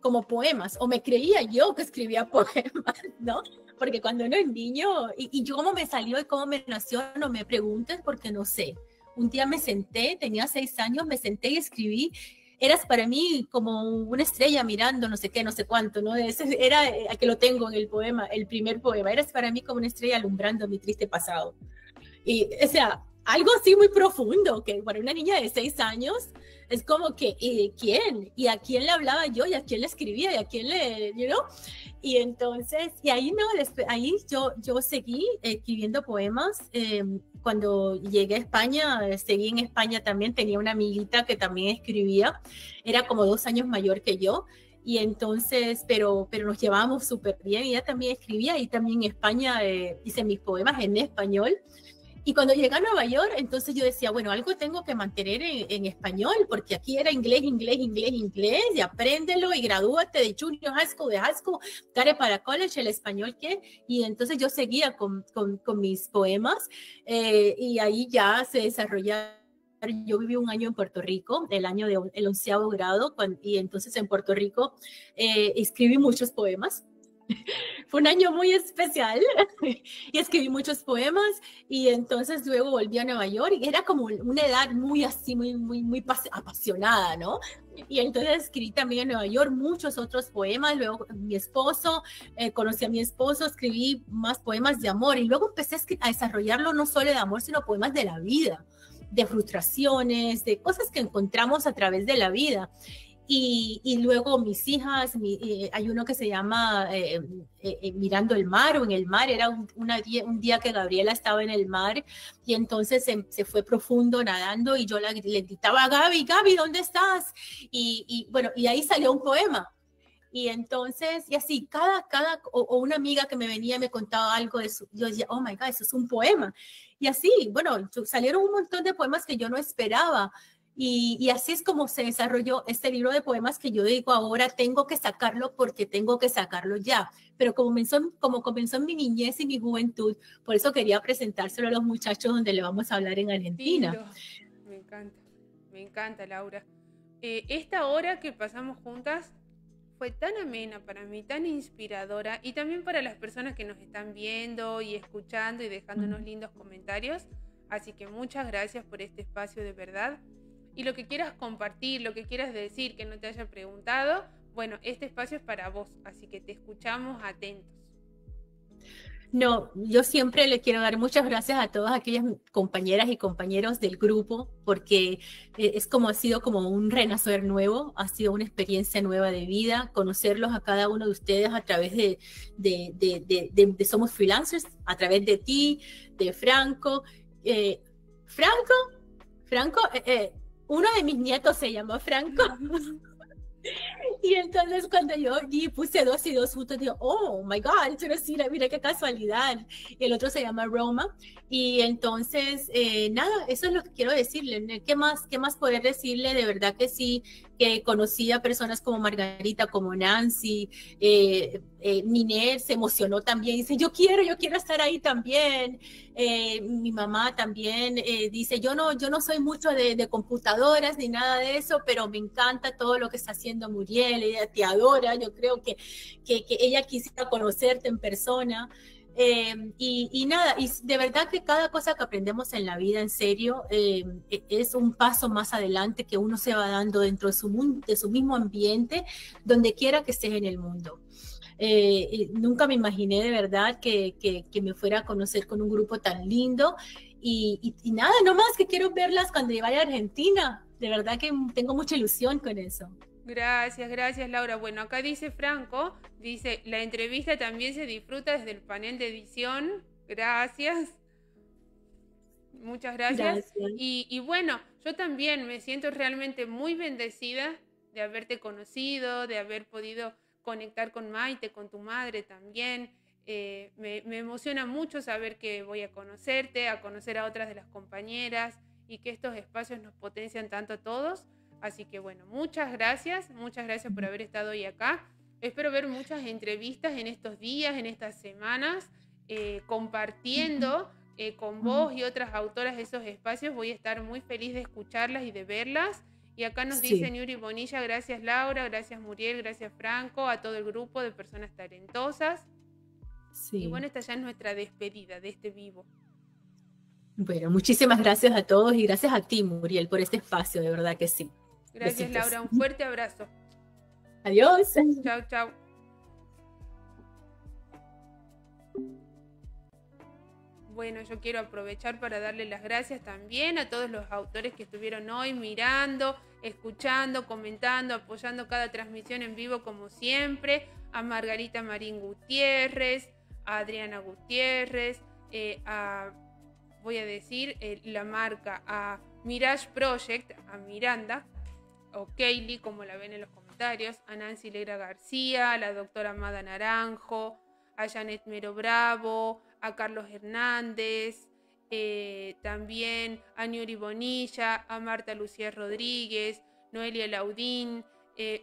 como poemas, o me creía yo que escribía poemas, ¿no? Porque cuando uno es niño, y yo cómo me salió y cómo me nació, no me preguntes porque no sé. Un día me senté, tenía 6 años, me senté y escribí. Eras para mí como una estrella mirando no sé qué, no sé cuánto, ¿no? Ese era, que lo tengo en el poema, el primer poema. Eras para mí como una estrella alumbrando mi triste pasado. Y, o sea, algo así muy profundo, que para una niña de 6 años es como que, ¿y quién? ¿Y a quién le hablaba yo? ¿Y a quién le escribía? ¿Y a quién le, you know? Y entonces, y ahí, no, ahí yo seguí escribiendo poemas. Cuando llegué a España, seguí en España también, tenía una amiguita que también escribía, era como 2 años mayor que yo. Y entonces, pero nos llevábamos súper bien, y ella también escribía, y también en España hice mis poemas en español. Y cuando llegué a Nueva York, entonces yo decía, bueno, algo tengo que mantener en español, porque aquí era inglés, y apréndelo, y gradúate de junior high school, care para college, el español que. Y entonces yo seguía con mis poemas, y ahí ya se desarrollaron yo viví un año en Puerto Rico, el año del 11º grado, y entonces en Puerto Rico escribí muchos poemas. Fue un año muy especial y escribí muchos poemas y entonces luego volví a Nueva York y era como una edad muy así, muy apasionada, ¿no? Y entonces escribí también en Nueva York muchos otros poemas, luego mi esposo, conocí a mi esposo, escribí más poemas de amor y luego empecé a desarrollarlo no solo de amor, sino poemas de la vida, de frustraciones, de cosas que encontramos a través de la vida. Y luego mis hijas, hay uno que se llama Mirando el mar o en el mar, era un día que Gabriela estaba en el mar y entonces se fue profundo nadando y yo le gritaba, Gaby, ¿dónde estás? Bueno, y ahí salió un poema. Y entonces, y así, o una amiga que me venía y me contaba algo de eso, yo decía, oh my God, eso es un poema. Y así, bueno, salieron un montón de poemas que yo no esperaba. Y así es como se desarrolló este libro de poemas que yo digo ahora tengo que sacarlo porque tengo que sacarlo ya. Pero como comenzó en mi niñez y mi juventud, por eso quería presentárselo a los muchachos donde le vamos a hablar en Argentina. Me encanta, Laura. Esta hora que pasamos juntas fue tan amena para mí, tan inspiradora y también para las personas que nos están viendo y escuchando y dejando unos lindos comentarios. Así que muchas gracias por este espacio de verdad. Y lo que quieras compartir, lo que quieras decir, que no te haya preguntado, bueno, este espacio es para vos, así que te escuchamos atentos. No, yo siempre le quiero dar muchas gracias a todas aquellas compañeras y compañeros del grupo, porque ha sido como un renacer nuevo, ha sido una experiencia nueva de vida, conocerlos a cada uno de ustedes a través de Somos Freelancers, a través de ti, de Franco. Franco, uno de mis nietos se llama Franco. Y entonces cuando yo puse 2 y 2 juntos, digo, oh my God, pero sí, mira qué casualidad. Y el otro se llama Roma. Y entonces, nada, eso es lo que quiero decirle. ¿Qué más poder decirle? De verdad que sí, que conocí a personas como Margarita, como Nancy, Ninel se emocionó también, dice, yo quiero estar ahí también. Mi mamá también dice, yo no soy mucho de computadoras ni nada de eso, pero me encanta todo lo que está haciendo Muriel, ella te adora, yo creo que ella quisiera conocerte en persona. Y nada, y de verdad que cada cosa que aprendemos en la vida, en serio, es un paso más adelante que uno se va dando dentro de su mismo ambiente, donde quiera que estés en el mundo. Nunca me imaginé de verdad que me fuera a conocer con un grupo tan lindo y nada, no más que quiero verlas cuando vaya a Argentina. De verdad que tengo mucha ilusión con eso. Gracias Laura. Bueno, acá dice Franco, dice, la entrevista también se disfruta desde el panel de edición. Gracias. Muchas gracias. Y bueno, yo también me siento realmente muy bendecida de haberte conocido, de haber podido conectar con Maite, con tu madre también. Me emociona mucho saber que voy a conocerte, a conocer a otras de las compañeras y que estos espacios nos potencian tanto a todos. Así que bueno, muchas gracias por haber estado hoy acá. Espero ver muchas entrevistas en estos días, en estas semanas, compartiendo con vos y otras autoras esos espacios. Voy a estar muy feliz de escucharlas y de verlas. Y acá nos dice Yuri Bonilla, gracias Laura, gracias Muriel, gracias Franco, a todo el grupo de personas talentosas. Y bueno, esta ya es nuestra despedida de este vivo. Bueno, muchísimas gracias a todos y gracias a ti, Muriel, por este espacio, de verdad que sí. Gracias, besitos. Laura, un fuerte abrazo. Adiós. Chao, chao. Bueno, yo quiero aprovechar para darle las gracias también a todos los autores que estuvieron hoy mirando, escuchando, comentando, apoyando cada transmisión en vivo como siempre. A Margarita Marín Gutiérrez, a Adriana Gutiérrez, la marca, a Mirage Project, a Miranda, o Kaylee, como la ven en los comentarios, a Nancy Legra García, a la doctora Amada Naranjo, a Janet Mero Bravo, a Carlos Hernández, también a Yuri Bonilla, a Marta Lucía Rodríguez, Noelia Laudín.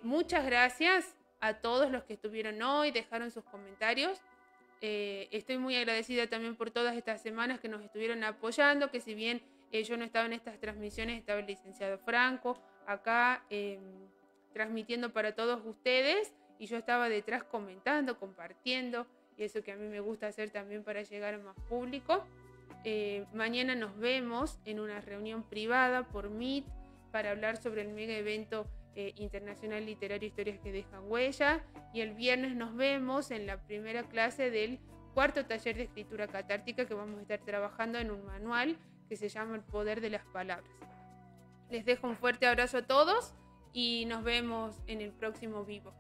Muchas gracias a todos los que estuvieron hoy, dejaron sus comentarios. Estoy muy agradecida también por todas estas semanas que nos estuvieron apoyando, que si bien Yo no estaba en estas transmisiones, estaba el licenciado Franco acá transmitiendo para todos ustedes, y yo estaba detrás comentando, compartiendo, y eso que a mí me gusta hacer también para llegar a más público. Mañana nos vemos en una reunión privada por Meet para hablar sobre el mega evento internacional literario Historias que dejan huella, y el viernes nos vemos en la primera clase del cuarto taller de escritura catártica, que vamos a estar trabajando en un manual que se llama El poder de las palabras. Les dejo un fuerte abrazo a todos y nos vemos en el próximo vivo.